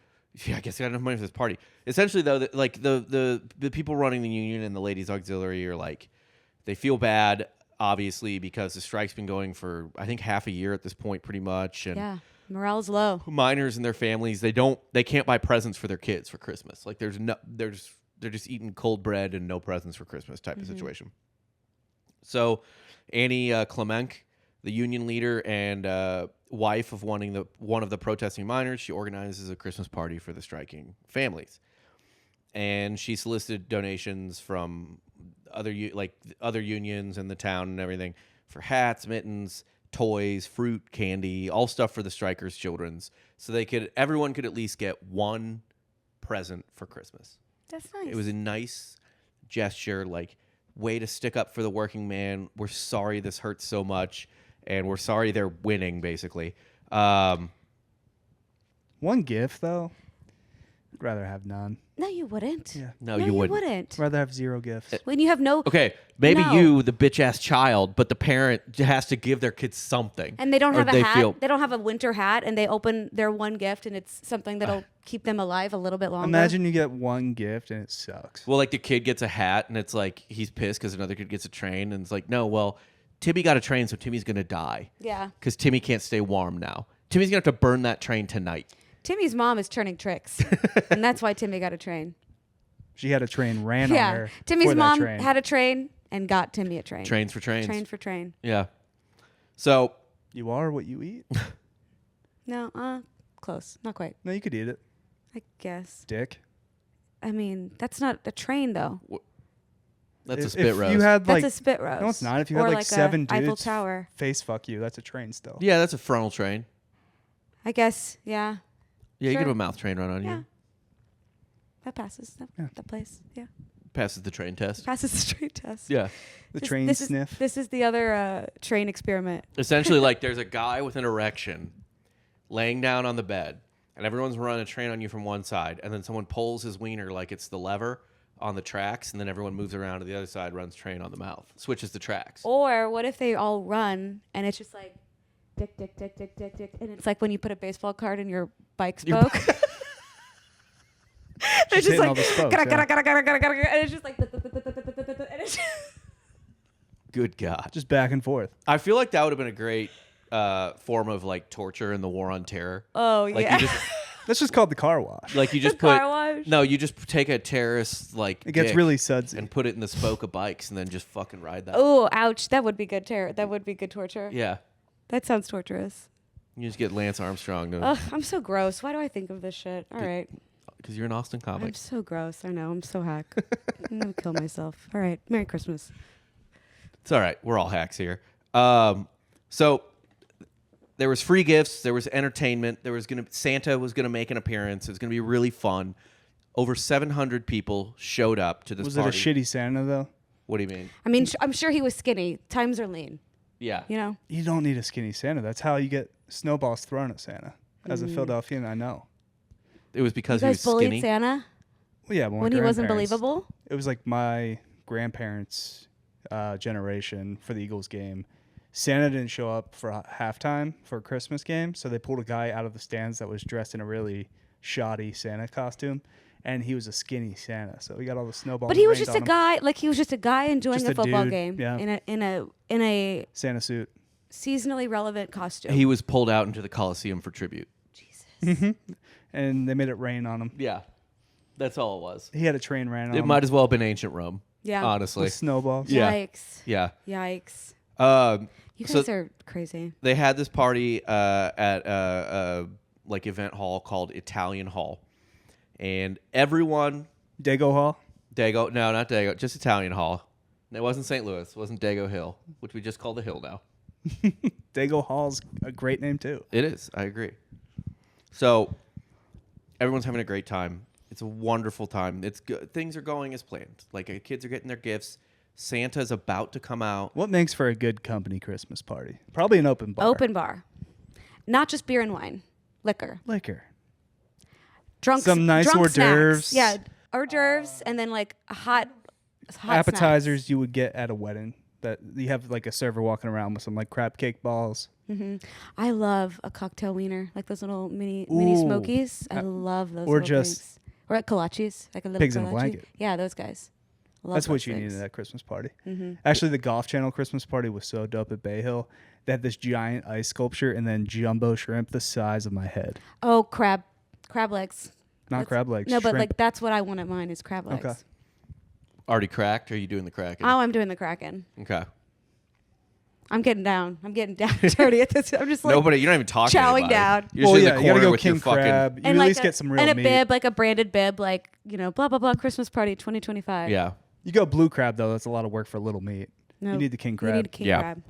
S1: Yeah, I guess they got enough money for this party. Essentially, though, the people running the union and the ladies' auxiliary are like, they feel bad, obviously, because the strike's been going for I think half a year at this point, pretty much. And
S3: Yeah, morale's low.
S1: miners and their families, they can't buy presents for their kids for Christmas. Like they're just eating cold bread and no presents for Christmas type of situation. So Annie Clemenc, the union leader and wife of one of the protesting miners, she organizes a Christmas party for the striking families, and she solicited donations from other unions in the town and everything for hats, mittens, toys, fruit, candy, all stuff for the strikers' children's, so everyone could at least get one present for Christmas.
S3: That's nice.
S1: It was a nice gesture, like way to stick up for the working man. We're sorry this hurts so much, and we're sorry they're winning, basically.
S2: One gift, though. I'd rather have none.
S3: No, you wouldn't.
S2: Yeah.
S1: No, you wouldn't.
S2: I'd rather have 0 gifts.
S3: When you have no.
S1: Okay, maybe
S3: No.
S1: you, the bitch-ass child, but the parent has to give their kids something.
S3: And they don't
S1: Or
S3: have a
S1: they
S3: hat.
S1: feel-
S3: They don't have a winter hat, and they open their one gift, and it's something that'll keep them alive a little bit longer.
S2: Imagine you get one gift and it sucks.
S1: Well, like the kid gets a hat, and it's like he's pissed because another kid gets a train, and it's like, no, well, Timmy got a train, so Timmy's going to die.
S3: Yeah.
S1: Because Timmy can't stay warm now. Timmy's going to have to burn that train tonight.
S3: Timmy's mom is turning tricks, and that's why Timmy got a train.
S2: She had a train ran on
S3: Yeah.
S2: her.
S3: Timmy's
S2: for that
S3: mom
S2: train.
S3: had a train and got Timmy a train.
S1: Trains for trains.
S3: Train for train.
S1: Yeah. So
S2: You are what you eat.
S3: No, close. Not quite.
S2: No, you could eat it.
S3: I guess.
S2: Dick.
S3: I mean, that's not a train though.
S1: That's a
S2: If
S1: spit roast.
S2: You had
S3: That's
S2: like
S3: a spit roast.
S2: no, it's not. If you
S3: Or
S2: had like seven
S3: a Eiffel
S2: dudes
S3: Tower.
S2: face fuck you, that's a train still.
S1: Yeah, that's a frontal train.
S3: I guess. Yeah.
S1: Yeah, you
S3: Sure.
S1: get a mouth train run on
S3: Yeah.
S1: you.
S3: That passes. That place. Yeah.
S1: Passes the train test.
S3: Passes the train test.
S1: Yeah.
S2: The
S3: This-
S2: train
S3: this
S2: sniff.
S3: This is the other train experiment.
S1: Essentially, like there's a guy with an erection laying down on the bed, and everyone's running a train on you from one side, and then someone pulls his wiener like it's the lever on the tracks, and then everyone moves around to the other side, runs train on the mouth, switches the tracks.
S3: Or what if they all run and it's just like dick, dick, dick, dick, dick, dick, and it's like when you put a baseball card in your bike spoke. It's just
S2: hitting
S3: like
S2: all the spokes,
S3: gotta,
S2: yeah.
S3: and it's just like and it's just
S1: Good God.
S2: Just back and forth.
S1: I feel like that would have been a great form of like torture in the war on terror.
S3: oh
S1: Like
S3: yeah.
S1: you just
S2: That's just called the car wash.
S1: like you just
S3: The
S1: put
S3: car wash?
S1: no, you just take a terrorist like
S2: It gets
S1: dick
S2: really sudsy.
S1: and put it in the spoke of bikes and then just fucking ride that.
S3: Oh, ouch! That would be good terror. That would be good torture.
S1: Yeah.
S3: That sounds torturous.
S1: You just get Lance Armstrong to
S3: Ugh, I'm so gross. Why do I think of this shit? All right.
S1: because you're an Austin
S3: I'm
S1: comic.
S3: so gross. I know. I'm so hack. I'm gonna kill myself. All right. Merry Christmas.
S1: It's all right. We're all hacks here. So there was free gifts. There was entertainment. Santa was gonna make an appearance. It was gonna be really fun. Over 700 people showed up to this
S2: Was
S1: party.
S2: it a shitty Santa though?
S1: What do you mean?
S3: I mean, I'm sure he was skinny. Times are lean.
S1: Yeah.
S3: You know.
S2: You don't need a skinny Santa. That's how you get snowballs thrown at Santa. As a Philadelphian, I know.
S1: It was
S3: You
S1: because he
S3: guys
S1: was
S3: bullied
S1: skinny.
S3: Santa
S2: Well, yeah,
S3: when he wasn't believable.
S2: It was like my grandparents' generation for the Eagles game. Santa didn't show up for halftime for a Christmas game, so they pulled a guy out of the stands that was dressed in a really shoddy Santa costume, and he was a skinny Santa, so he got all the snowballs.
S3: But he was
S2: rained
S3: just a
S2: on him.
S3: guy. Like he was just a guy enjoying
S2: Just
S3: a
S2: a
S3: football
S2: dude,
S3: game
S2: yeah.
S3: in a
S2: Santa suit.
S3: seasonally relevant costume.
S1: He was pulled out into the Coliseum for tribute.
S3: Jesus.
S2: And they made it rain on him.
S1: Yeah. That's all it was.
S2: He had a train ran on
S1: It
S2: him
S1: might as well have been ancient Rome.
S3: Yeah.
S1: Honestly.
S2: with snowballs.
S1: Yeah.
S3: Yikes.
S1: Yeah.
S3: Yikes. You
S1: So
S3: guys are crazy.
S1: they had this party at a like event hall called Italian Hall. And everyone
S2: Dago Hall.
S1: Dago, no, not Dago, just Italian Hall. It wasn't St. Louis. It wasn't Dago Hill, which we just call the Hill now.
S2: Dago Hall's a great name too.
S1: It is. I agree. So everyone's having a great time. It's a wonderful time. It's good. Things are going as planned. Like kids are getting their gifts. Santa's about to come out.
S2: What makes for a good company Christmas party? Probably an open bar.
S3: Open bar. Not just beer and wine. Liquor.
S2: liquor.
S3: Drunk.
S2: Some nice
S3: drunk
S2: hors d'oeuvres.
S3: snacks. Yeah. Hors d'oeuvres and then like a hot
S2: Appetizers
S3: snacks.
S2: you would get at a wedding. That you have like a server walking around with some like crab cake balls.
S3: I love a cocktail wiener, like those little mini
S2: Ooh.
S3: smokies. I love those.
S2: or
S3: little
S2: just
S3: drinks. Or at kolaches, like a little
S2: pigs in a
S3: kolache.
S2: blanket.
S3: Yeah, those guys. Love
S2: That's what
S3: those
S2: you
S3: things.
S2: needed at that Christmas party. Actually, the Golf Channel Christmas party was so dope at Bay Hill. They had this giant ice sculpture and then jumbo shrimp the size of my head.
S3: Oh, crab legs.
S2: Not
S3: That's-
S2: crab legs.
S3: No, but
S2: shrimp.
S3: like that's what I want at mine is crab legs.
S2: Okay.
S1: Already cracked? Or are you doing the cracking?
S3: Oh, I'm doing the Kraken.
S1: Okay.
S3: I'm getting down. I'm getting down dirty at this. I'm just like
S1: Nobody, you're not even talking to
S3: chowing
S1: anybody.
S3: down.
S1: You're just
S2: Well,
S1: in
S2: yeah,
S1: the
S2: you gotta
S1: corner
S2: go
S1: with your
S2: king
S1: fucking...
S2: crab. You
S3: and
S2: at
S3: like
S2: least get some real
S3: and a
S2: meat.
S3: bib, like a branded bib, like blah blah blah Christmas party 2025.
S1: Yeah.
S2: You go blue crab though. That's a lot of work for little meat.
S3: No,
S2: You need the king crab.
S3: You need a king
S1: Yeah.
S3: crab.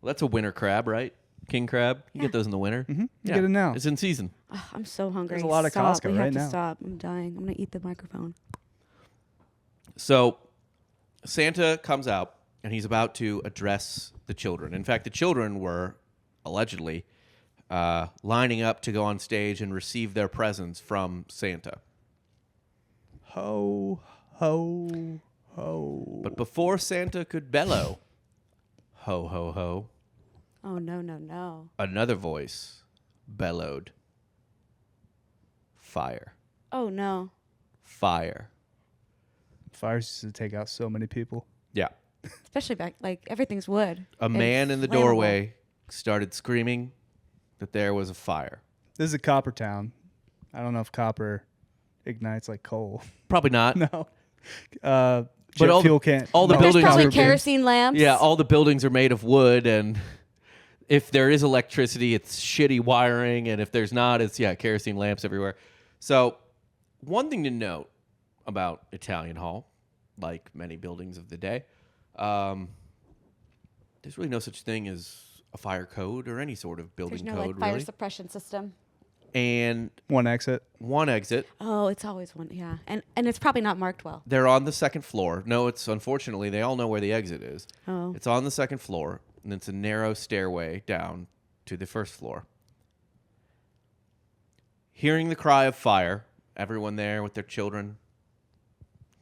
S1: Well, that's a winter crab, right? King crab. You get those in the winter.
S2: You get it now.
S1: It's in season.
S3: Oh, I'm so hungry.
S2: There's a lot of
S3: Stop.
S2: Costco
S3: We
S2: right
S3: have to
S2: now.
S3: stop. I'm dying. I'm gonna eat the microphone.
S1: So Santa comes out and he's about to address the children. In fact, the children were allegedly lining up to go on stage and receive their presents from Santa.
S2: Ho, ho, ho.
S1: But before Santa could bellow, ho, ho, ho,
S3: Oh no no no.
S1: another voice bellowed, fire,
S3: Oh no.
S1: fire.
S2: Fires used to take out so many people.
S1: Yeah.
S3: Especially back like everything's wood.
S1: A
S3: and
S1: man in the
S3: flammable.
S1: doorway started screaming that there was a fire.
S2: This is a copper town. I don't know if copper ignites like coal.
S1: Probably not.
S2: No.
S1: But all the-
S2: fuel can't.
S1: all the
S2: no,
S3: There's
S1: buildings
S3: probably
S1: are-
S3: kerosene lamps.
S1: Yeah, all the buildings are made of wood, and if there is electricity, it's shitty wiring, and if there's not, it's kerosene lamps everywhere. So, one thing to note about Italian Hall, like many buildings of the day, there's really no such thing as a fire code or any sort of building
S3: There's no
S1: code,
S3: like fire
S1: really.
S3: suppression system.
S1: And
S2: One exit.
S1: one exit.
S3: Oh, it's always one. Yeah, and it's probably not marked well.
S1: They're on the second floor. No, it's unfortunately they all know where the exit is.
S3: Oh.
S1: It's on the second floor, and it's a narrow stairway down to the first floor. Hearing the cry of fire, everyone there with their children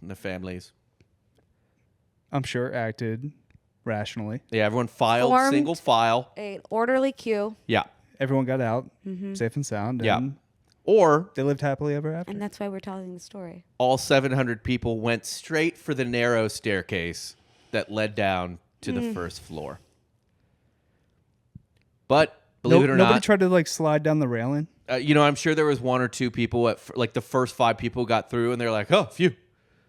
S1: and their families.
S2: I'm sure acted rationally.
S1: Yeah, everyone filed
S3: Formed.
S1: single file.
S3: An orderly queue,
S1: Yeah.
S2: Everyone got out safe and sound.
S1: Yeah.
S2: And
S1: Or
S2: they lived happily ever after.
S3: and that's why we're telling the story.
S1: all 700 people went straight for the narrow staircase that led down to the first floor. But believe it or
S2: nobody
S1: not,
S2: tried to like slide down the railing.
S1: I'm sure there was one or two people like the first 5 people got through, and they're like, "Oh, phew,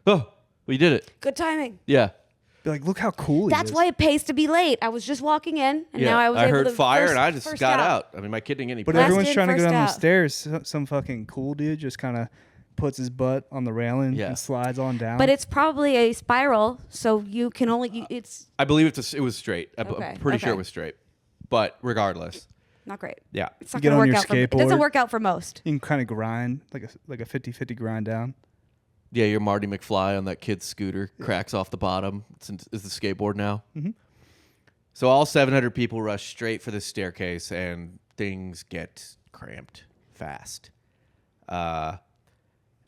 S1: oh, we did it."
S3: Good timing.
S1: Yeah,
S2: Be like, look how cool he
S3: That's
S2: is.
S3: why it pays to be late. I was just walking in, and
S1: yeah.
S3: now I was able
S1: heard
S3: to
S1: fire,
S3: first,
S1: and I just
S3: first
S1: got out. I mean, my kid didn't get any.
S2: But
S3: Last
S2: everyone's
S3: in,
S2: trying to go
S3: first
S2: down the
S3: out.
S2: stairs. Some fucking cool dude just kind of puts his butt on the railing
S1: Yeah.
S2: and slides on down.
S3: But it's probably a spiral, so you can only. It's
S1: I believe it was straight. I'm
S3: Okay,
S1: pretty sure
S3: okay.
S1: it was straight. But regardless,
S3: not great.
S1: yeah.
S3: It's not
S2: Get
S3: going to
S2: on
S3: work
S2: your
S3: out. It doesn't
S2: skateboard.
S3: work out for most.
S2: you can kind of grind like a 50-50 grind down.
S1: Yeah, your Marty McFly on that kid's scooter cracks off the bottom. Is the skateboard now. Mm-hmm. So all 700 people rush straight for the staircase, and things get cramped fast. Al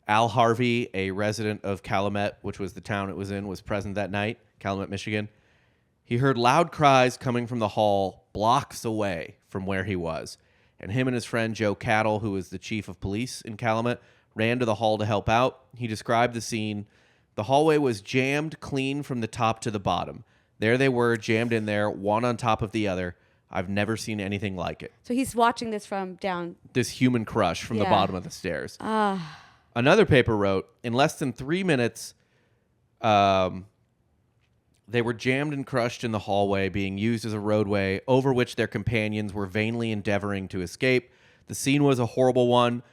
S1: Harvey, a resident of Calumet, which was the town it was in, was present that night, Calumet, Michigan. He heard loud cries coming from the hall blocks away from where he was, and him and his friend Joe Cattle, who was the chief of police in Calumet, ran to the hall to help out. He described the scene. The hallway was jammed clean from the top to the bottom. There they were, jammed in there, one on top of the other. I've never seen anything like it.
S3: So he's watching this from down.
S1: This human crush from the
S3: Yeah.
S1: bottom of the stairs. Another paper wrote, in less than 3 minutes, they were jammed and crushed in the hallway, being used as a roadway over which their companions were vainly endeavoring to escape. The scene was a horrible one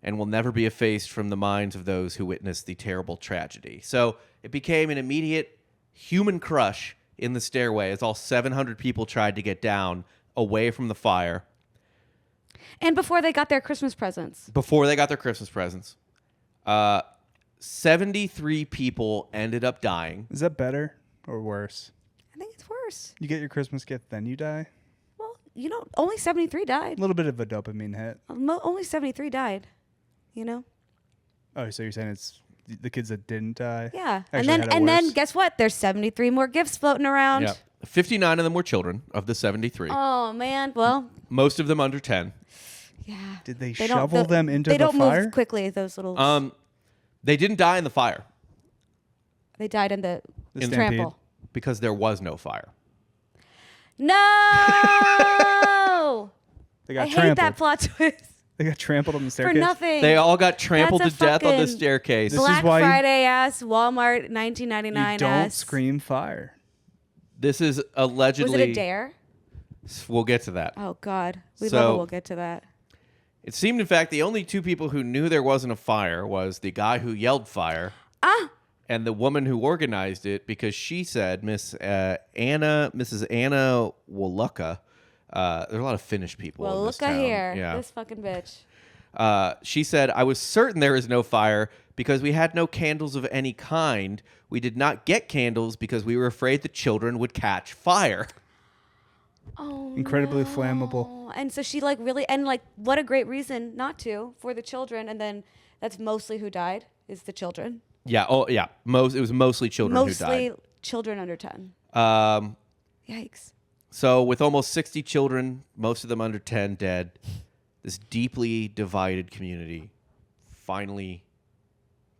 S1: and will never be effaced from the minds of those who witnessed the terrible tragedy. So it became an immediate human crush in the stairway as all 700 people tried to get down away from the fire
S3: And before they got their Christmas presents.
S1: before they got their Christmas presents. 73 people ended up dying.
S2: Is that better or worse?
S3: I think it's worse.
S2: You get your Christmas gift, then you die?
S3: Well, only 73
S2: A
S3: died.
S2: little bit of a dopamine hit.
S3: Only 73 died.
S2: Oh, so you're saying it's the kids that didn't die?
S3: Yeah.
S2: Actually had it
S3: and then
S2: worse?
S3: guess what? There's 73 more gifts floating around.
S1: Yeah. 59 of them were children of the 73.
S3: Oh man. Well,
S1: Most of them under 10.
S3: yeah.
S2: Did they
S3: They don't-
S2: shovel them into
S3: They
S2: the
S3: don't
S2: fire?
S3: move quickly. Those little.
S1: They didn't die in the fire
S3: They died in the
S2: The
S3: trample.
S1: because there was no fire.
S3: No.
S2: They got
S3: I hate
S2: trampled.
S3: that plot twist
S2: They got trampled on the
S3: for
S2: staircase.
S3: nothing.
S1: They all got trampled to
S3: That's a
S1: death on the
S3: fucking
S1: staircase.
S2: This is
S3: Black
S2: why you-
S3: Friday ass Walmart 1999
S2: You don't
S3: ass.
S2: scream fire.
S1: This is
S3: Was
S1: allegedly.
S3: it a dare?
S1: We'll get to that.
S3: Oh God, we
S1: So-
S3: love it. We'll get to that.
S1: It seemed, in fact, the only 2 people who knew there wasn't a fire was the guy who yelled fire and the woman who organized it, because she said, Mrs. Anna Woluka. There's a lot of Finnish people
S3: Well,
S1: in this
S3: look
S1: town.
S3: here,
S1: Yeah.
S3: this fucking bitch.
S1: She said, I was certain there is no fire because we had no candles of any kind. We did not get candles because we were afraid the children would catch fire.
S3: Oh,
S2: Incredibly flammable.
S3: no. And so she really what a great reason not to for the children. And then that's mostly who died is the children.
S1: Yeah. Oh, yeah. It was mostly children who
S3: Mostly
S1: died.
S3: children under 10. Yikes.
S1: So with almost 60 children, most of them under 10 dead, this deeply divided community finally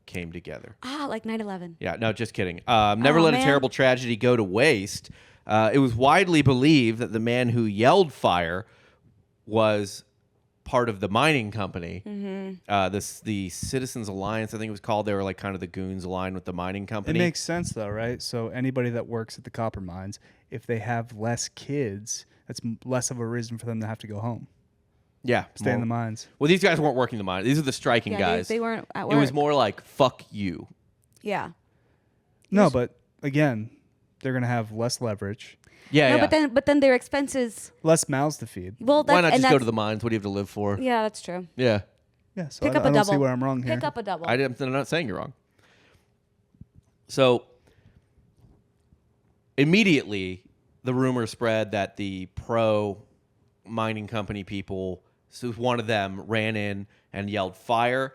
S1: came together.
S3: Like 9/11.
S1: Yeah, no, just kidding. Never
S3: Oh,
S1: let a
S3: man.
S1: terrible tragedy go to waste. It was widely believed that the man who yelled fire was part of the mining company. The Citizens Alliance, I think it was called. They were like kind of the goons aligned with the mining
S2: It
S1: company.
S2: makes sense though, right? So anybody that works at the copper mines, if they have less kids, that's less of a reason for them to have to go home.
S1: Yeah.
S2: Stay in the mines.
S1: Well, these guys weren't working the mine. These are the striking
S3: Yeah,
S1: guys.
S3: they weren't at
S1: It
S3: work.
S1: was more like, fuck you.
S3: Yeah.
S2: No, but again, they're going to have less leverage,
S1: Yeah,
S3: No,
S1: yeah.
S3: but then their expenses.
S2: less mouths to feed.
S3: Well,
S1: Why not
S3: and
S1: just go to the mines? What do you have to live for?
S3: Yeah, that's true.
S1: Yeah.
S2: Yeah, so
S3: Pick
S2: I
S3: up a
S2: don't see
S3: double.
S2: where I'm wrong here.
S3: Pick up a double.
S1: I'm not saying you're wrong. So immediately, the rumor spread that the pro mining company people, so one of them ran in and yelled fire.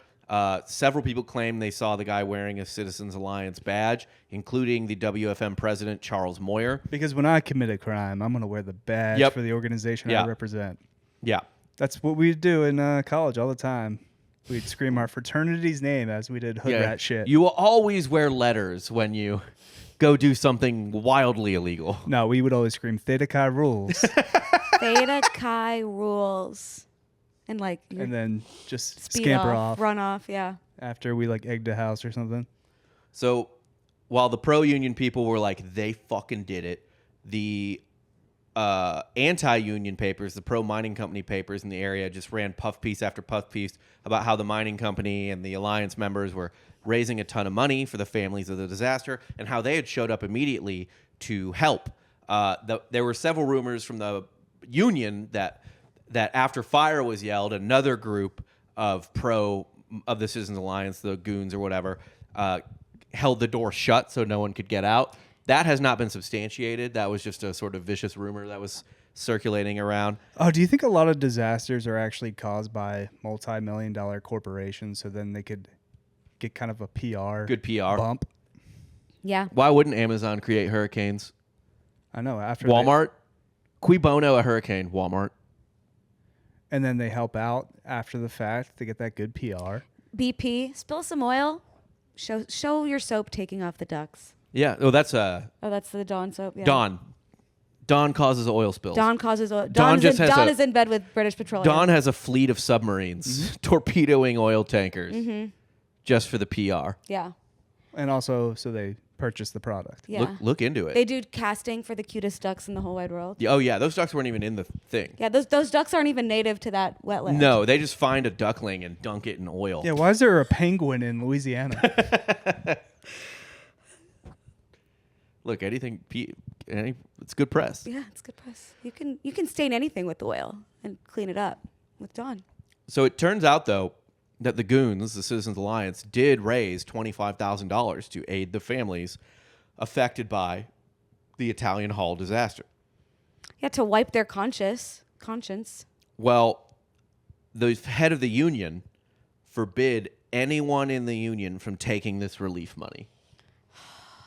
S1: Several people claimed they saw the guy wearing a Citizens Alliance badge, including the WFM president, Charles Moyer.
S2: Because when I commit a crime, I'm going to wear the badge
S1: Yep.
S2: for the organization
S1: Yeah.
S2: I represent.
S1: Yeah.
S2: That's what we do in college all the time. We'd scream our fraternity's name as we did hood rat shit.
S1: You will always wear letters when you go do something wildly illegal.
S2: No, we would always scream Theta Chi rules,
S3: Theta Chi rules. And like
S2: and then just
S3: speed
S2: scamper
S3: off,
S2: off
S3: run off, yeah.
S2: after we like egged a house or something.
S1: So while the pro-union people were like, they fucking did it, the anti-union papers, the pro-mining company papers in the area just ran puff piece after puff piece about how the mining company and the alliance members were raising a ton of money for the families of the disaster and how they had showed up immediately to help. There were several rumors from the union that after fire was yelled, another group of the Citizens Alliance, the goons or whatever, held the door shut so no one could get out. That has not been substantiated. That was just a sort of vicious rumor that was circulating around.
S2: Oh, do you think a lot of disasters are actually caused by multi-million-dollar corporations so then they could get kind of a
S1: Good PR.
S2: bump?
S3: Yeah.
S1: Why wouldn't Amazon create hurricanes?
S2: I know. After
S1: Walmart? Cui bono a hurricane? Walmart.
S2: and then they help out after the fact to get that good PR.
S3: BP, spill some oil. Show your soap taking off the ducks.
S1: Yeah. Oh, that's
S3: Oh, that's the Dawn soap. Yeah.
S1: Dawn. Dawn causes oil spills.
S3: Dawn causes oil.
S1: Dawn just has
S3: Dawn
S1: a-
S3: is in bed with British Petroleum.
S1: Dawn has a fleet of submarines torpedoing oil tankers just for the PR.
S3: Yeah.
S2: And also, so they purchase the product.
S3: Yeah.
S1: Look into it.
S3: They do casting for the cutest ducks in the whole wide world.
S1: Oh, yeah. Those ducks weren't even in the thing.
S3: Yeah, those ducks aren't even native to that wetland.
S1: No, they just find a duckling and dunk it in oil.
S2: Yeah, why is there a penguin in Louisiana?
S1: Look, it's good press.
S3: Yeah, it's good press. You can stain anything with oil and clean it up with Dawn.
S1: So it turns out, though, that the goons, the Citizens Alliance, did raise $25,000 to aid the families affected by the Italian Hall disaster.
S3: Yeah, to wipe their conscience.
S1: Well, the head of the union forbid anyone in the union from taking this relief money.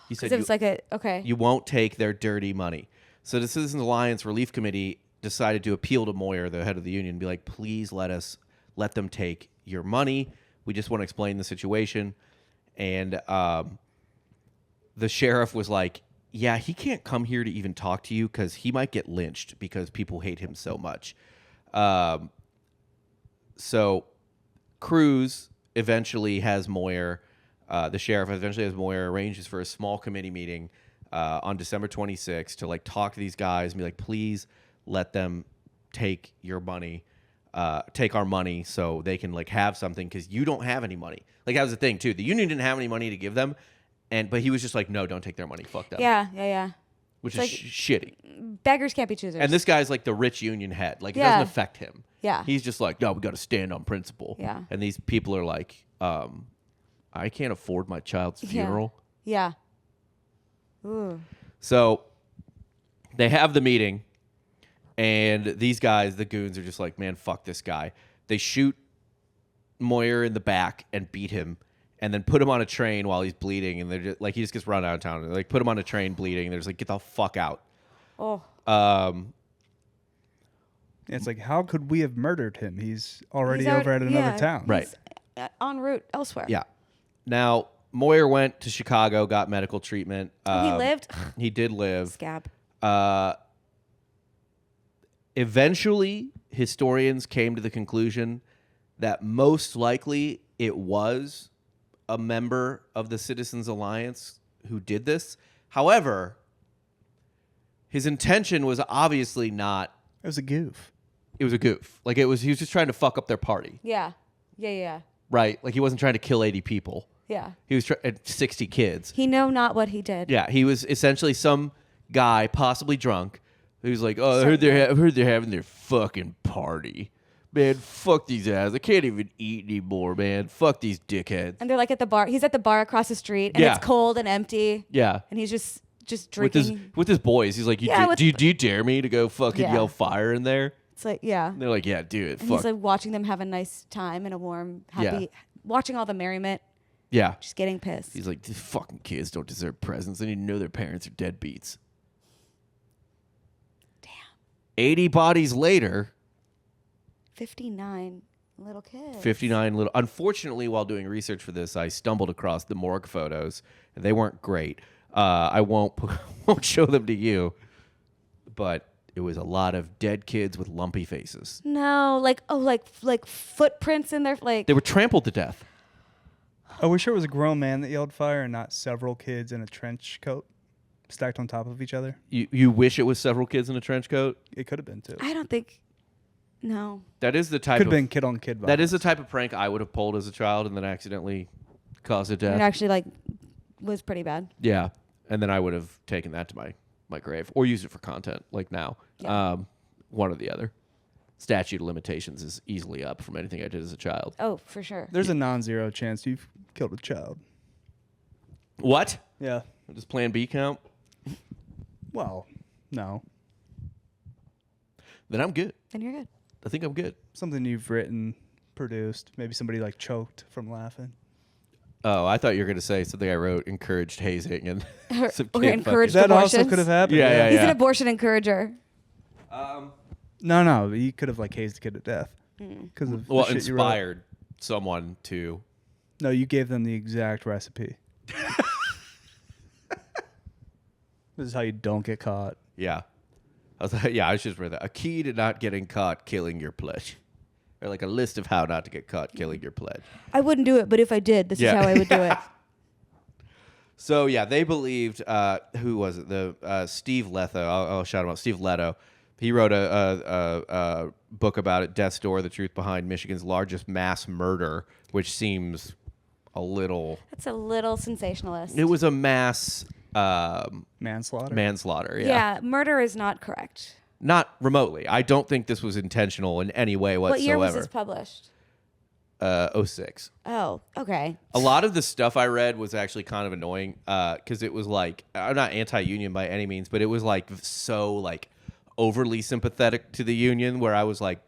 S1: He said,
S3: Because it was okay.
S1: you won't take their dirty money. So the Citizens Alliance Relief Committee decided to appeal to Moyer, the head of the union, and be like, please let them take your money. We just want to explain the situation. And the sheriff was like, yeah, he can't come here to even talk to you because he might get lynched because people hate him so much. So Cruz eventually has Moyer, the sheriff eventually has Moyer arranges for a small committee meeting on December 26th to like talk to these guys and be like, please let them take your money, take our money so they can like have something because you don't have any money. Like that was the thing too. The union didn't have any money to give them, but he was just like, no, don't take their money. Fuck them.
S3: Yeah.
S1: Which
S3: It's
S1: is
S3: like-
S1: shitty.
S3: Beggars can't be choosers.
S1: And this guy's like the rich union head. Like it
S3: Yeah.
S1: doesn't affect him.
S3: Yeah.
S1: He's just like, no, we got to stand on principle.
S3: Yeah.
S1: And these people are like, I can't afford my child's funeral.
S3: Yeah. Ooh.
S1: So they have the meeting, and these guys, the goons, are just like, man, fuck this guy. They shoot Moyer in the back and beat him, and then put him on a train while he's bleeding, and they're just, like, he just gets run out of town. They like put him on a train bleeding, and they're just like, get the fuck out.
S3: Oh.
S2: It's like, how could we have murdered him? He's already
S3: He's
S2: over at another town.
S1: Right.
S3: He's en route elsewhere.
S1: Yeah. Now, Moyer went to Chicago, got medical treatment.
S3: Oh, he lived?
S1: He did live.
S3: Scab.
S1: Eventually, historians came to the conclusion that most likely it was a member of the Citizens Alliance who did this. However, his intention was obviously not.
S2: It was a goof.
S1: It was a goof. Like he was just trying to fuck up their party.
S3: Yeah. Yeah.
S1: Right? Like he wasn't trying to kill 80 people.
S3: Yeah.
S1: He was 60 kids.
S3: He know not what he did.
S1: Yeah, he was essentially some guy, possibly drunk, who's like, "Oh, I heard they're having their fucking party. Man, fuck these ass. I can't even eat anymore, man. Fuck these dickheads."
S3: And they're like at the bar. He's at the bar across the street, and
S1: Yeah.
S3: it's cold and empty.
S1: Yeah.
S3: And he's just
S1: With
S3: drinking.
S1: his boys, he's like, do you dare me to go fucking
S3: Yeah.
S1: yell fire in there?
S3: It's like, yeah.
S1: And they're like, "Yeah, do it."
S3: And
S1: Fuck.
S3: he's like watching them have a nice time in a warm, happy, watching all the merriment,
S1: Yeah.
S3: just getting pissed.
S1: He's like, "These fucking kids don't deserve presents. They need to know their parents are deadbeats."
S3: Damn.
S1: 80 bodies later,
S3: 59 little kids.
S1: 59 little. Unfortunately, while doing research for this, I stumbled across the morgue photos, and they weren't great. I won't show them to you, but it was a lot of dead kids with lumpy faces.
S3: No, like footprints in their like.
S1: They were trampled to death.
S2: Are we sure it was a grown man that yelled fire and not several kids in a trench coat stacked on top of each other?
S1: You wish it was several kids in a trench coat?
S2: It could have been too.
S3: I don't think. No.
S1: That is the type
S2: Could
S1: of
S2: have been kid on kid violence.
S1: that is the type of prank I would have pulled as a child and then accidentally caused a death.
S3: It actually like was pretty bad.
S1: Yeah, and then I would have taken that to my grave or used it for content like now.
S3: Yeah.
S1: One or the other. Statute of limitations is easily up from anything I did as a child.
S3: Oh, for sure.
S2: There's a non-zero chance you've killed a child.
S1: What?
S2: Yeah.
S1: Does Plan B count?
S2: Well, no.
S1: Then I'm good.
S3: Then you're good.
S1: I think I'm good.
S2: Something you've written, produced. Maybe somebody like choked from laughing.
S1: Oh, I thought you were going to say something I wrote encouraged hazing and some
S3: Or
S1: kid
S3: encouraged
S1: fucking-
S2: That also
S3: abortions?
S2: could have happened.
S1: Yeah, yeah,
S3: He's
S1: yeah.
S3: an abortion encourager.
S2: No, you could have like hazed a kid to death because of
S1: Well,
S2: the shit you wrote.
S1: inspired someone to.
S2: No, you gave them the exact recipe. This is how you don't get caught.
S1: Yeah. I was like, yeah, I just read that. A key to not getting caught killing your pledge. Or like a list of how not to get caught killing your pledge.
S3: I wouldn't do it, but if I did, this
S1: Yeah.
S3: is how I would do it.
S1: So yeah, they believed. Who was it? The Steve Leto. I'll shout him out. Steve Leto. He wrote a book about it, Death's Door: The Truth Behind Michigan's Largest Mass Murder, which seems a little.
S3: That's a little sensationalist.
S1: It was a mass
S2: Manslaughter.
S1: manslaughter.
S3: yeah, murder is not correct.
S1: Not remotely. I don't think this was intentional in any way whatsoever.
S3: What year was this published?
S1: 06.
S3: Oh, okay.
S1: A lot of the stuff I read was actually kind of annoying because it was like, I'm not anti-union by any means, but it was like so like overly sympathetic to the union where I was like,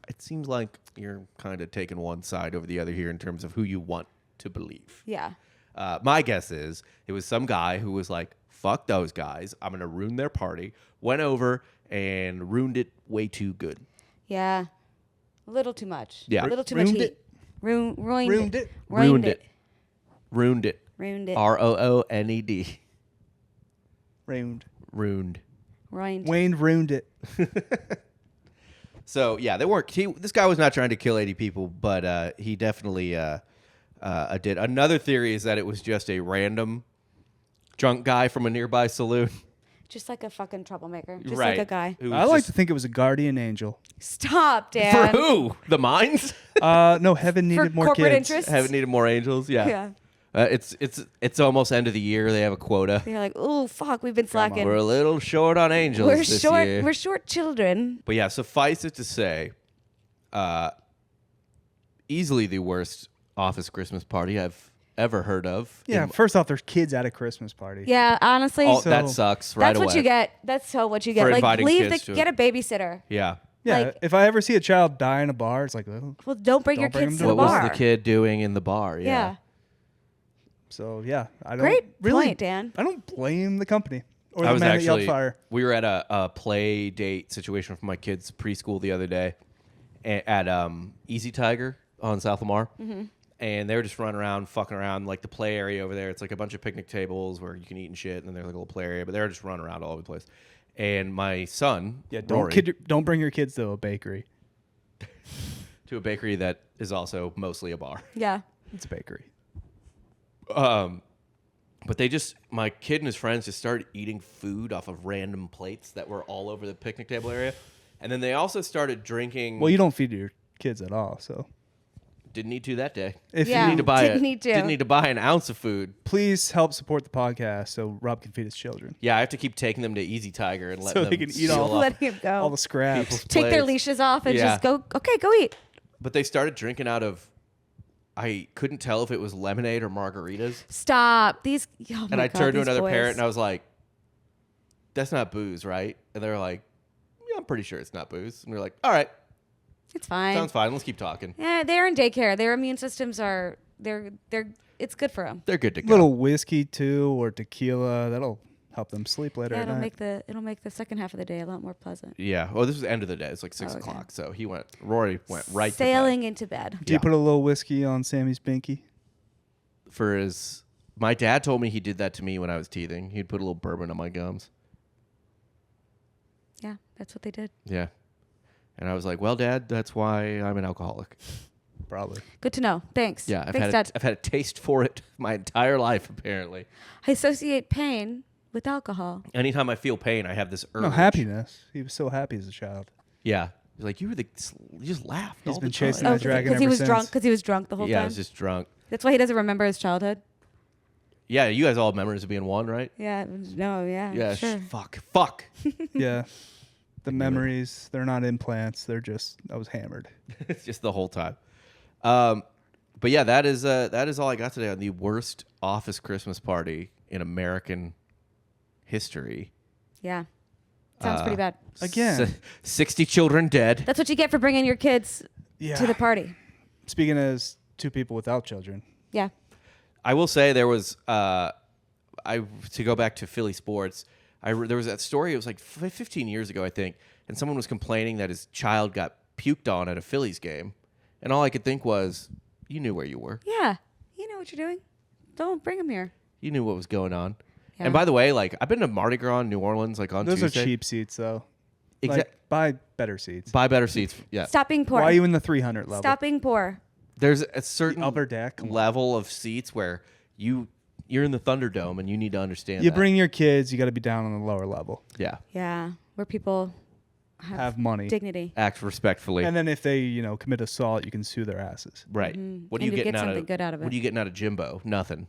S1: it seems like you're kind of taking one side over the other here in terms of who you want to believe.
S3: Yeah.
S1: My guess is it was some guy who was like, fuck those guys. I'm going to ruin their party. Went over and ruined it way too good.
S3: Yeah. A little too much.
S1: Yeah.
S3: A little too much
S2: Ruined
S3: heat.
S2: it.
S3: Ruined
S2: Ruined
S3: it.
S2: it.
S1: Ruined it. Ruined it.
S3: Ruined it.
S1: ROONED.
S2: Ruined.
S1: Ruined.
S3: Ruined.
S2: Wayne ruined it.
S1: So yeah, they weren't. This guy was not trying to kill 80 people, but he definitely did. Another theory is that it was just a random drunk guy from a nearby saloon.
S3: Just like a fucking troublemaker. Just
S1: Right.
S3: like a guy.
S1: Who was
S2: I like
S1: just-
S2: to think it was a guardian angel.
S3: Stop,
S1: for
S3: Dan.
S1: who? The mines?
S2: No, heaven needed more
S3: corporate
S2: kids.
S3: interests?
S1: Haven't needed more angels. Yeah.
S3: Yeah.
S1: It's almost end of the year. They have a quota.
S3: They're like, oh fuck, we've been slacking.
S1: We're a little short on angels
S3: We're
S1: this
S3: short.
S1: year.
S3: We're short children.
S1: But yeah, suffice it to say, easily the worst office Christmas party I've ever heard of.
S2: Yeah, first off, there's kids at a Christmas party.
S3: Yeah, honestly,
S1: Oh,
S2: So-
S1: that sucks right
S3: that's
S1: away.
S3: what you get. That's so what you get.
S1: For
S3: Like,
S1: inviting
S3: leave
S1: kids to
S3: get
S1: it.
S3: a babysitter.
S1: Yeah.
S2: Yeah,
S3: Like-
S2: if I ever see a child die in a bar, it's like, oh.
S3: Well, don't bring your
S2: Don't bring
S3: kids
S2: them
S3: to
S2: to
S3: the
S1: What
S3: bar.
S1: was the kid doing in the bar?
S3: Yeah.
S2: So yeah, I don't
S3: Great
S2: really.
S3: point, Dan.
S2: I don't blame the company or
S1: I
S2: the
S1: was
S2: man that
S1: actually.
S2: yelled fire.
S1: We were at a play date situation for my kids' preschool the other day at Easy Tiger on South Lamar, and they were just running around, fucking around like the play area over there. It's like a bunch of picnic tables where you can eat and shit, and then there's like a little play area. But they were just running around all over the place. And my son,
S2: Yeah,
S1: Rory,
S2: don't bring your kids to a bakery.
S1: to a bakery that is also mostly a bar.
S3: Yeah.
S2: It's a bakery.
S1: But my kid and his friends just started eating food off of random plates that were all over the picnic table area. And then they also started drinking.
S2: Well, you don't feed your kids at all, so.
S1: Didn't need to that day.
S2: If
S3: Yeah.
S2: you
S1: Need to buy
S3: Didn't need to.
S1: Didn't need to buy an ounce of food.
S2: please help support the podcast so Rob can feed his children.
S1: Yeah, I have to keep taking them to Easy Tiger and let
S2: So
S1: them
S2: they can eat
S1: seal
S2: all-
S1: up
S3: Letting him go.
S2: All the scraps.
S1: people's
S3: Take their
S1: plates.
S3: leashes off and
S1: Yeah.
S3: just go. Okay, go eat.
S1: But they started drinking out of. I couldn't tell if it was lemonade or margaritas.
S3: Stop these. Oh
S1: And
S3: my
S1: I
S3: God,
S1: turned to
S3: these
S1: another
S3: boys.
S1: parent and I was like, "That's not booze, right?" And they were like, "Yeah, I'm pretty sure it's not booze." And we are like, "All right,
S3: It's fine.
S1: sounds fine. Let's keep talking."
S3: Yeah, they're in daycare. Their immune systems are. They're. It's good for them.
S1: They're good to go.
S2: Little whiskey too, or tequila. That'll help them sleep later
S3: Yeah,
S2: at night.
S3: it'll make the second half of the day a lot more pleasant.
S1: Yeah. Well, this was the end of the day. It's like 6
S3: Oh, okay.
S1: o'clock. So Rory went right
S3: Sailing into bed.
S2: Do you
S1: Yeah.
S2: put a little whiskey on Sammy's binky?
S1: for his. My dad told me he did that to me when I was teething. He'd put a little bourbon on my gums.
S3: Yeah, that's what they did.
S1: Yeah. And I was like, "Well, Dad, that's why I'm an alcoholic."
S2: Probably.
S3: Good to know. Thanks.
S1: Yeah,
S3: Thanks, Dad.
S1: I've had a taste for it my entire life. Apparently,
S3: I associate pain with alcohol.
S1: anytime I feel pain, I have this urge.
S2: No, happiness. He was so happy as a child.
S1: Yeah, he's like, you just laughed.
S2: He's
S1: all
S2: been
S1: the
S2: chasing
S1: time.
S2: that dragon
S3: because he
S2: ever
S3: was
S2: since.
S3: drunk. Because he was drunk the whole
S1: Yeah, I
S3: time.
S1: was just drunk.
S3: That's why he doesn't remember his childhood.
S1: Yeah, you guys all have memories of being one, right?
S3: Yeah. No. Yeah.
S1: Yeah.
S3: Sure.
S1: Fuck.
S2: Yeah. The memories, they're not implants. They're just, I was hammered.
S1: It's just the whole time. But yeah, that is all I got today on the worst office Christmas party in American history.
S3: Yeah. Sounds pretty bad.
S2: Again.
S1: 60 children dead.
S3: That's what you get for bringing your kids
S2: Yeah.
S3: to the party.
S2: Speaking as two people without children.
S3: Yeah.
S1: I will say there was to go back to Philly sports. There was that story. It was like 15 years ago, I think, and someone was complaining that his child got puked on at a Phillies game, and all I could think was, you knew where you were.
S3: Yeah. You know what you're doing. Don't bring him here.
S1: You knew what was going on.
S3: Yeah.
S1: And by the way, like I've been to Mardi Gras in New Orleans, like on
S2: Those
S1: Tuesday.
S2: are cheap seats, though.
S1: Exact-
S2: Buy better seats.
S1: Buy better seats. Yeah.
S3: Stop being poor.
S2: Why are you in the 300 level?
S3: Stop being poor.
S1: There's a certain
S2: upper deck. Come on.
S1: level of seats where you're in the Thunderdome and you need to understand
S2: You
S1: that.
S2: bring your kids, you got to be down on the lower level.
S1: Yeah.
S3: Yeah. Where people
S2: Have money.
S3: dignity.
S1: Act respectfully.
S2: And then if they, commit assault, you can sue their asses.
S1: Right. What are
S3: And
S1: you
S3: you
S1: getting
S3: get
S1: out
S3: something
S1: of
S3: good out of
S1: What
S3: it.
S1: are you getting out of Jimbo? Nothing.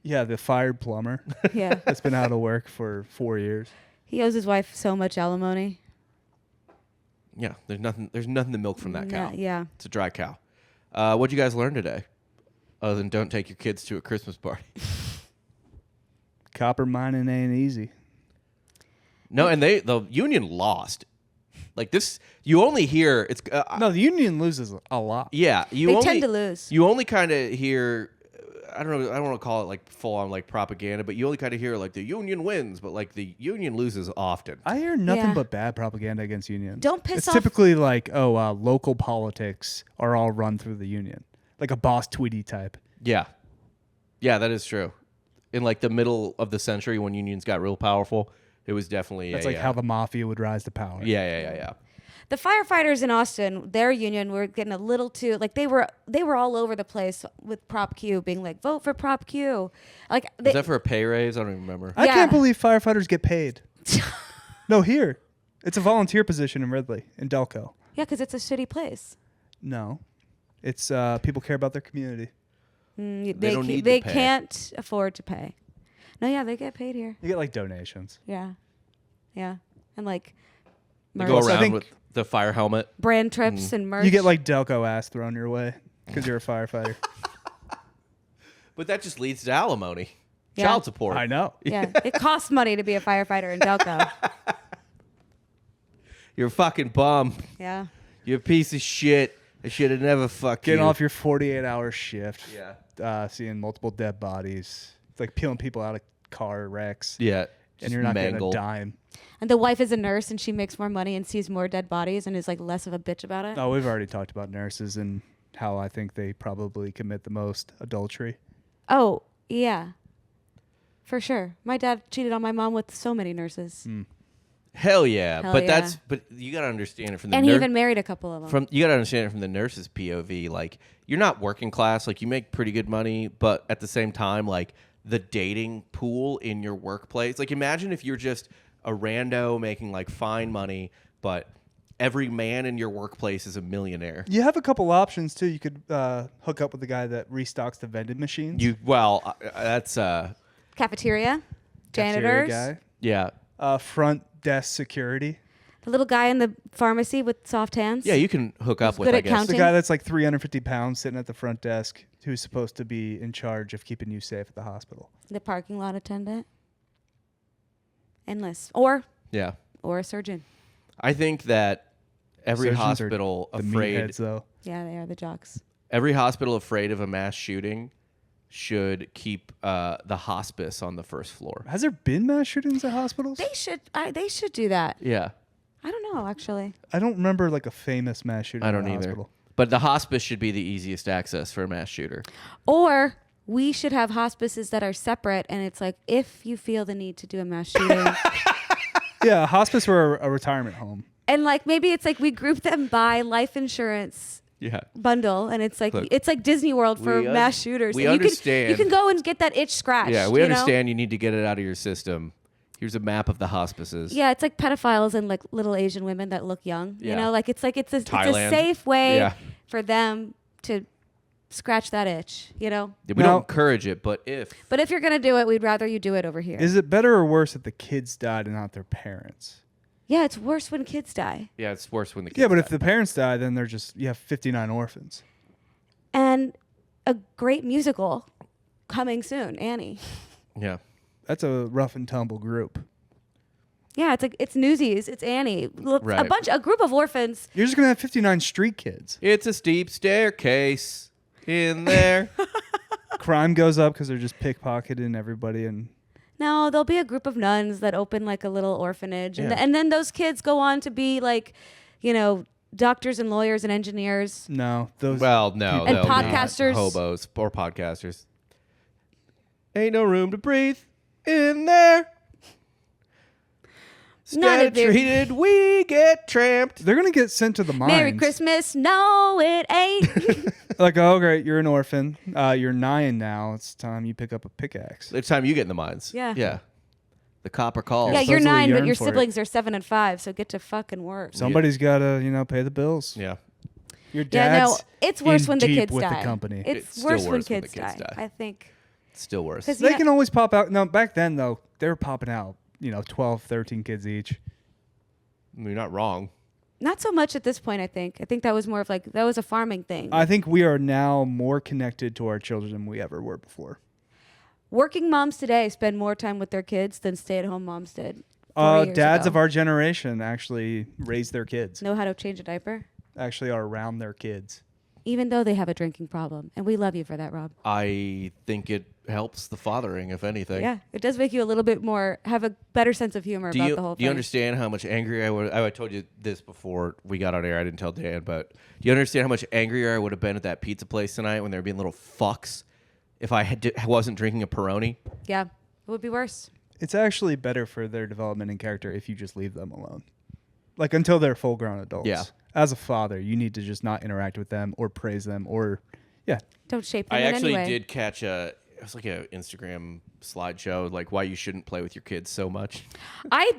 S2: Yeah, the fired plumber
S3: Yeah.
S2: that's been out of work for 4 years.
S3: He owes his wife so much alimony.
S1: Yeah. There's nothing to milk from that cow.
S3: Yeah.
S1: It's a dry cow. What'd you guys learn today? Other than don't take your kids to a Christmas party.
S2: Copper mining ain't easy.
S1: No, and the union lost. Like this, you only hear it's.
S2: No, the union loses a lot.
S1: Yeah, you
S3: They
S1: only
S3: tend to lose.
S1: You only kind of hear. I don't know. I don't want to call it like full on like propaganda, but you only kind of hear like the union wins, but like the union loses often.
S2: I hear nothing
S3: Yeah.
S2: but bad propaganda against unions.
S3: Don't piss
S2: it's
S3: off-
S2: typically like, local politics are all run through the union. Like a Boss Tweety type.
S1: Yeah, yeah, that is true. In like the middle of the century when unions got real powerful, it was definitely
S2: That's like how the mafia would rise to power.
S1: Yeah.
S3: The firefighters in Austin, their union were getting a little too like they were all over the place with Prop Q being like vote for Prop Q. Like they,
S1: Was that for a pay raise? I don't even remember.
S2: I
S3: Yeah.
S2: can't believe firefighters get paid. No, here. It's a volunteer position in Ridley, in Delco.
S3: yeah, because it's a shitty place.
S2: No. It's people care about their community.
S3: They
S1: don't need
S3: they
S1: to pay.
S3: can't afford to pay. No, yeah, they get paid here.
S2: You get like donations.
S3: Yeah, and like
S1: They
S3: merch.
S1: go
S2: Plus, I
S1: around
S2: think-
S1: with the fire helmet.
S3: brand trips and merch.
S2: You get like Delco ass thrown your way because you're a firefighter.
S1: But that just leads to alimony,
S3: Yeah.
S1: child support.
S2: I know.
S3: yeah, it costs money to be a firefighter in Delco.
S1: You're a fucking bum.
S3: Yeah,
S1: You're a piece of shit. I should have never fucked
S2: Getting
S1: you.
S2: off your 48-hour shift.
S1: Yeah.
S2: Seeing multiple dead bodies. It's like peeling people out of car wrecks.
S1: Yeah.
S2: And you're not
S1: mangled.
S2: getting a dime.
S3: and the wife is a nurse and she makes more money and sees more dead bodies and is like less of a bitch about it.
S2: Oh, we've already talked about nurses and how I think they probably commit the most adultery.
S3: Oh yeah, for sure. My dad cheated on my mom with so many nurses,
S1: Hell yeah.
S3: Hell
S1: but
S3: yeah.
S1: but you gotta understand it from the
S3: and he even married a couple of them.
S1: you gotta understand it from the nurse's POV. Like you're not working class. Like you make pretty good money, but at the same time, like the dating pool in your workplace. Like, imagine if you're just a rando making like fine money, but every man in your workplace is a millionaire.
S2: You have a couple options too. You could hook up with the guy that restocks the vending machines.
S1: That's
S3: Cafeteria,
S2: Cafeteria
S3: janitors,
S2: guy.
S1: yeah.
S2: Front desk security.
S3: the little guy in the pharmacy with soft hands.
S1: Yeah, you can hook up with,
S3: good
S1: I
S3: at
S1: guess.
S3: counting.
S2: The guy that's like 350 pounds sitting at the front desk who's supposed to be in charge of keeping you safe at the hospital.
S3: The parking lot attendant. Endless. Or
S1: Yeah.
S3: a surgeon.
S1: I think that every
S2: Surgeons are
S1: hospital
S2: the
S1: afraid
S2: meatheads, though.
S3: Yeah, they are the jocks.
S1: every hospital afraid of a mass shooting should keep the hospice on the first floor.
S2: Has there been mass shootings at hospitals?
S3: They should do that.
S1: Yeah.
S3: I don't know, actually.
S2: I don't remember like a famous mass shooting
S1: I don't
S2: at a
S1: either.
S2: hospital.
S1: But the hospice should be the easiest access for a mass shooter.
S3: Or we should have hospices that are separate, and it's like, if you feel the need to do a mass shooting.
S2: Yeah, a hospice or a retirement home.
S3: And like maybe it's like we group them by life insurance
S1: Yeah.
S3: bundle, and it's like
S1: Look,
S3: it's like Disney World for
S1: we
S3: mass shooters.
S1: we
S3: And
S1: understand.
S3: You can go and get that itch scratched.
S1: Yeah, we
S3: you know?
S1: understand you need to get it out of your system. Here's a map of the hospices.
S3: Yeah, it's like pedophiles and like little Asian women that look young. You
S1: Yeah.
S3: know, like it's a
S1: Thailand.
S3: safe way
S1: Yeah.
S3: for them to scratch that itch. You know.
S1: We
S2: Now-
S1: don't encourage it, but if.
S3: But if you're gonna do it, we'd rather you do it over here.
S2: Is it better or worse that the kids died and not their parents?
S3: Yeah, it's worse when kids die.
S1: Yeah, it's worse when the kids
S2: Yeah, but if
S1: die.
S2: the parents die, then you have 59 orphans.
S3: And a great musical coming soon, Annie.
S1: Yeah.
S2: That's a rough and tumble group.
S3: Yeah, it's Newsies, it's Annie,
S1: Right.
S3: a group of orphans.
S2: You're just gonna have 59 street kids.
S1: It's a steep staircase in there.
S2: Crime goes up because they're just pickpocketing everybody, and
S3: No, there'll be a group of nuns that open like a little orphanage, and,
S1: Yeah.
S3: and then those kids go on to be like, doctors and lawyers and engineers.
S2: no, those.
S1: Well, no.
S3: And
S1: they'll be
S3: podcasters.
S1: Hobos or podcasters. Ain't no room to breathe in there.
S3: Not if they're-
S1: Treated, we get tramped.
S2: they're gonna get sent to the mines.
S3: Merry Christmas. No, it ain't.
S2: Like, oh great, you're an orphan. You're 9 now. It's time you pick up a pickaxe.
S1: It's time you get in the mines.
S3: Yeah.
S1: Yeah. The copper calls.
S3: Yeah, you're
S2: supposedly
S3: 9, but
S2: yearn
S3: your
S2: for it.
S3: siblings are 7 and 5, so get to fucking work.
S2: Somebody's gotta, pay the bills.
S1: Yeah.
S2: Your
S3: Yeah, no,
S2: dad's
S3: it's worse
S2: in
S3: when the
S2: deep
S3: kids
S2: with
S3: die.
S2: the company.
S3: It's
S1: It's
S3: worse
S1: still
S3: when
S1: worse when the
S3: kids
S1: kids
S3: die.
S1: die.
S3: I think.
S1: It's still worse.
S3: 'Cause
S2: They
S3: Yeah.
S2: can always pop out. No, back then though, they were popping out. 12, 13 kids each.
S1: You're not wrong.
S3: Not so much at this point, I think. I think that was more of like, that was a farming thing.
S2: I think we are now more connected to our children than we ever were before.
S3: Working moms today spend more time with their kids than stay-at-home moms did. 40 years
S2: Dads
S3: ago.
S2: of our generation actually raise their kids.
S3: Know how to change a diaper,
S2: Actually are around their kids.
S3: even though they have a drinking problem. And we love you for that, Rob.
S1: I think it helps the fathering, if anything.
S3: Yeah, it does make you a little bit more, have a better sense of humor about the whole
S1: Do you
S3: thing.
S1: understand how much angrier I would? I told you this before we got on air. I didn't tell Dan, but do you understand how much angrier I would have been at that pizza place tonight when they were being little fucks if I wasn't drinking a Peroni?
S3: Yeah, it would be worse.
S2: It's actually better for their development and character if you just leave them alone. Like until they're full grown adults.
S1: Yeah.
S2: As a father, you need to just not interact with them or praise them or
S3: Don't shape them
S1: I
S3: in
S1: actually
S3: any way.
S1: did catch it was like an Instagram slideshow, like why you shouldn't play with your kids so much.
S3: I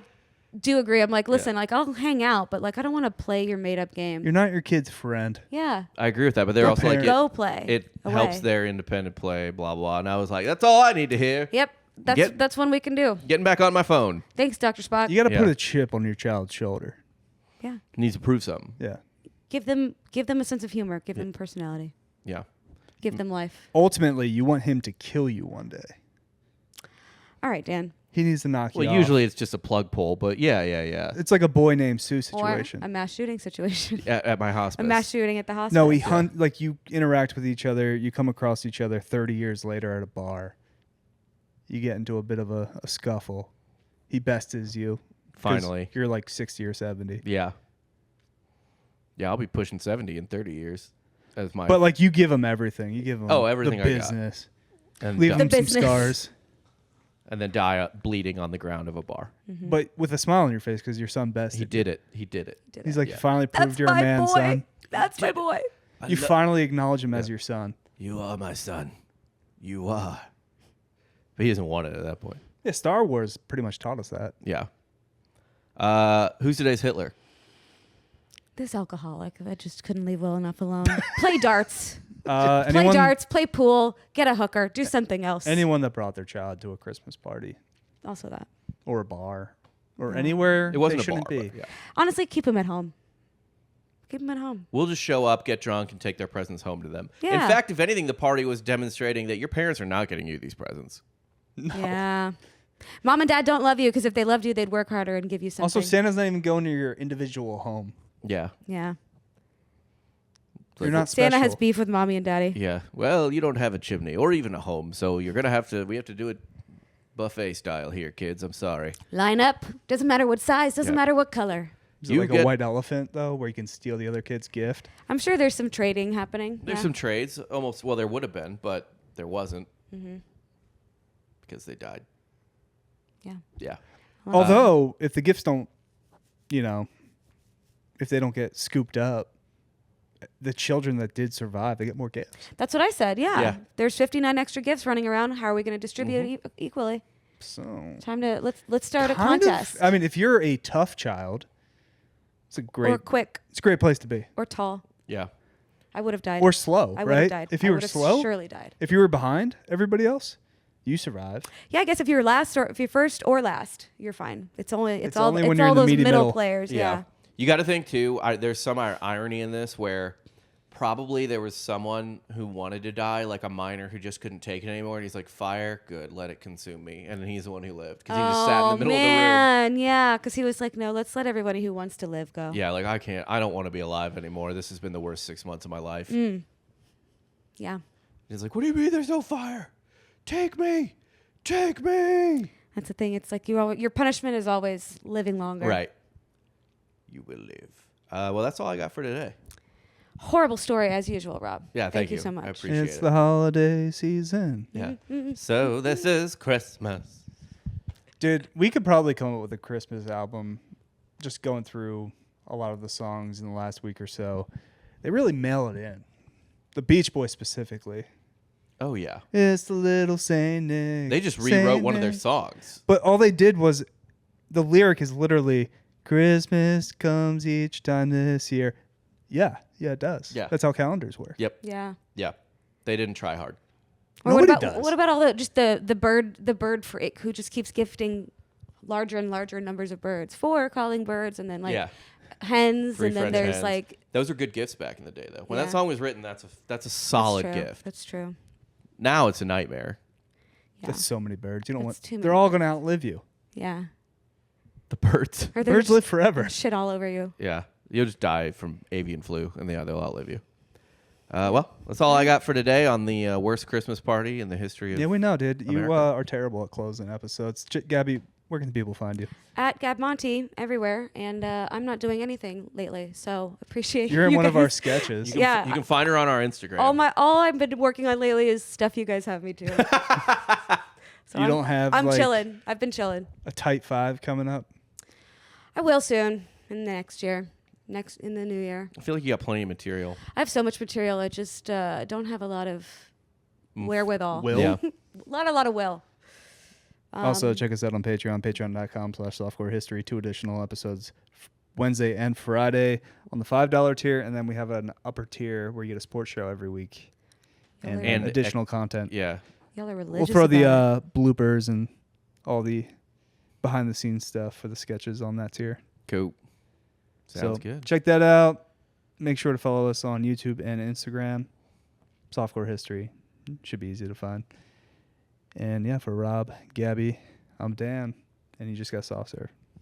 S3: do agree. I'm like, listen, like I'll hang out, but like I don't want to play your made up game.
S2: you're not your kid's friend.
S3: Yeah,
S1: I agree with that, but they're
S2: Go
S1: also like,
S2: parent.
S3: go play.
S1: it
S3: away.
S1: helps their independent play, blah, blah. And I was like, that's all I need to hear.
S3: Yep,
S1: Get-
S3: that's one we can do.
S1: Getting back on my phone.
S3: Thanks, Dr. Spock.
S2: You got to
S1: Yeah.
S2: put a chip on your child's shoulder.
S3: Yeah,
S1: Needs to prove something.
S2: Yeah.
S3: give them a sense of humor. Give them personality.
S1: Yeah.
S3: Give them life.
S2: Ultimately, you want him to kill you one day.
S3: All right, Dan.
S2: He needs to knock you
S1: Well,
S2: off.
S1: usually it's just a plug pull, but yeah.
S2: It's like a boy named Sue situation.
S3: Or a mass shooting situation.
S1: At my hospice.
S3: A mass shooting at the hospital.
S2: No, he hunt like you interact with each other. You come across each other 30 years later at a bar. You get into a bit of a scuffle. He besties you. 'cause
S1: Finally.
S2: you're like 60 or 70.
S1: Yeah. Yeah, I'll be pushing 70 in 30 years. As my
S2: But like you give him everything. You give him
S1: everything
S2: the
S1: I got.
S2: business.
S1: and,
S2: Leave
S1: die,
S2: him some
S3: business.
S2: scars,
S1: and then die bleeding on the ground of a bar.
S2: but with a smile on your face because your son bested.
S1: He did it. He did it.
S3: Did
S2: He's
S3: it.
S2: like,
S1: Yeah.
S2: you finally
S3: That's
S2: proved you're a
S3: my
S2: man,
S3: boy.
S2: son.
S3: That's my boy.
S2: You finally acknowledge him as your son.
S1: You are my son. You are. But he doesn't want it at that point.
S2: Yeah, Star Wars pretty much taught us that.
S1: Yeah. Who's today's Hitler?
S3: This alcoholic that just couldn't leave well enough alone. Play darts. Play
S2: Anyone,
S3: darts. Play pool. Get a hooker. Do something else.
S2: anyone that brought their child to a Christmas party
S3: Also that.
S2: or a bar or anywhere
S1: It wasn't
S2: they
S1: a
S2: shouldn't
S1: bar.
S2: be.
S1: But yeah.
S3: Honestly, keep them at home. Keep them at home.
S1: We'll just show up, get drunk, and take their presents home to them. In
S3: Yeah.
S1: fact, if anything, the party was demonstrating that your parents are not getting you these presents.
S3: Yeah. Mom and Dad don't love you because if they loved you, they'd work harder and give you something.
S2: Also, Santa's not even going to your individual home.
S1: Yeah.
S3: Yeah.
S2: You're not special.
S3: Santa has beef with Mommy and Daddy.
S1: Yeah. Well, you don't have a chimney or even a home, so you're gonna have to. We have to do it buffet style here, kids. I'm sorry.
S3: Line up. Doesn't matter what size. Doesn't
S1: Yeah.
S3: matter what color.
S2: Is it
S1: You
S2: like
S1: get-
S2: a white elephant, though, where you can steal the other kid's gift?
S3: I'm sure there's some trading happening.
S1: There's
S3: Yeah.
S1: some trades. Almost. Well, there would have been, but there wasn't because they died.
S3: Yeah.
S1: Yeah.
S2: Although, if the gifts don't, if they don't get scooped up, the children that did survive, they get more gifts.
S3: That's what I said. Yeah.
S1: Yeah.
S3: There's 59 extra gifts running around. How are we going to distribute equally?
S2: So
S3: Time to let's start a
S2: kind of-
S3: contest.
S2: I mean, if you're a tough child, it's a
S3: or
S2: great,
S3: quick
S2: it's a great place to be.
S3: or tall.
S1: Yeah.
S3: I would have died.
S2: Or slow,
S3: I would have
S2: right?
S3: died.
S2: If
S3: I
S2: you were
S3: would have
S2: slow,
S3: surely died.
S2: if you were behind everybody else, you survive.
S3: Yeah, I guess if you're last or if you're first or last, you're fine. It's only
S2: It's
S3: all
S2: only
S3: it's
S2: when you're
S3: all
S2: in the
S3: those
S2: meaty
S3: middle
S2: middle.
S3: players. Yeah.
S1: You got to think too. There's some irony in this where probably there was someone who wanted to die, like a miner who just couldn't take it anymore, and he's like, "Fire, good, let it consume me," and then he's the one who lived because he just sat in the middle
S3: man, yeah, because he was like, no, let's let everybody who wants to live go.
S1: of the room. Yeah, like I don't want to be alive anymore. This has been the worst 6 months of my life.
S3: Yeah.
S1: He's like, "What do you mean there's no fire? Take me, take me."
S3: That's the thing. It's like your punishment is always living longer.
S1: Right. You will live. Well, that's all I got for today.
S3: Horrible story as usual, Rob.
S1: Yeah, thank
S3: you
S1: you.
S3: so
S1: I
S3: much.
S1: appreciate
S2: It's
S1: it.
S2: the holiday season.
S1: Yeah. So this is Christmas.
S2: Dude, we could probably come up with a Christmas album just going through a lot of the songs in the last week or so. They really mail it in. The Beach Boys specifically.
S1: Oh yeah.
S2: It's the little Saint Nick.
S1: They just
S2: Saint
S1: rewrote one of their
S2: Nick.
S1: songs.
S2: But all they did was the lyric is literally Christmas comes each time this year. Yeah, it does.
S1: Yeah.
S2: That's how calendars work.
S1: Yep.
S3: Yeah.
S1: Yeah. They didn't try hard.
S3: Or
S2: Nobody
S3: what about
S2: does.
S3: what about all the bird freak who just keeps gifting larger and larger numbers of birds for calling birds and then like
S1: Yeah.
S3: hens
S1: Free
S3: and then
S1: French
S3: there's
S1: hens.
S3: like
S1: Those are good gifts back in the day, though. When
S3: Yeah.
S1: that song was written, that's a solid
S3: that's true.
S1: gift.
S3: That's true.
S1: Now it's a nightmare.
S3: Yeah.
S2: That's so many birds. You don't
S3: That's
S2: want.
S3: too
S2: They're
S3: many
S2: all going to outlive you.
S3: Yeah.
S1: The birds.
S3: Or they're
S2: Birds
S3: just
S2: live forever.
S3: shit all over you.
S1: Yeah. You'll just die from avian flu, and they'll outlive you. Well, that's all I got for today on the worst Christmas party in the history of.
S2: Yeah, we know, dude. You
S1: America.
S2: are terrible at closing episodes. Gabby, where can people find you?
S3: At Gab Monty everywhere, and I'm not doing anything lately, so appreciate
S2: You're in
S3: you
S2: one of our
S3: guys.
S2: sketches.
S1: You can,
S3: Yeah.
S1: You can find her on our Instagram.
S3: All I've been working on lately is stuff you guys have me do. So
S2: You don't have,
S3: I'm
S2: like-
S3: chilling. I've been chilling.
S2: A tight 5 coming up.
S3: I will soon in the next year. In the new year.
S1: I feel like you got plenty of material.
S3: I have so much material. I just don't have a lot of wherewithal.
S2: Will?
S1: Yeah.
S3: A lot of will.
S2: Also, check us out on Patreon, patreon.com/softcorehistory. 2 additional episodes Wednesday and Friday on the $5 tier. And then we have an upper tier where you get a sports show every week and,
S1: And
S2: additional content.
S1: Yeah.
S3: Y'all are
S2: We'll
S3: religious.
S2: throw the
S3: about it.
S2: bloopers and all the behind-the-scenes stuff for the sketches on that tier.
S1: Cool. Sounds
S2: So
S1: good.
S2: check that out. Make sure to follow us on YouTube and Instagram. Softcore History. Should be easy to find. And yeah, for Rob, Gabby, I'm Dan, and you just got soft serve.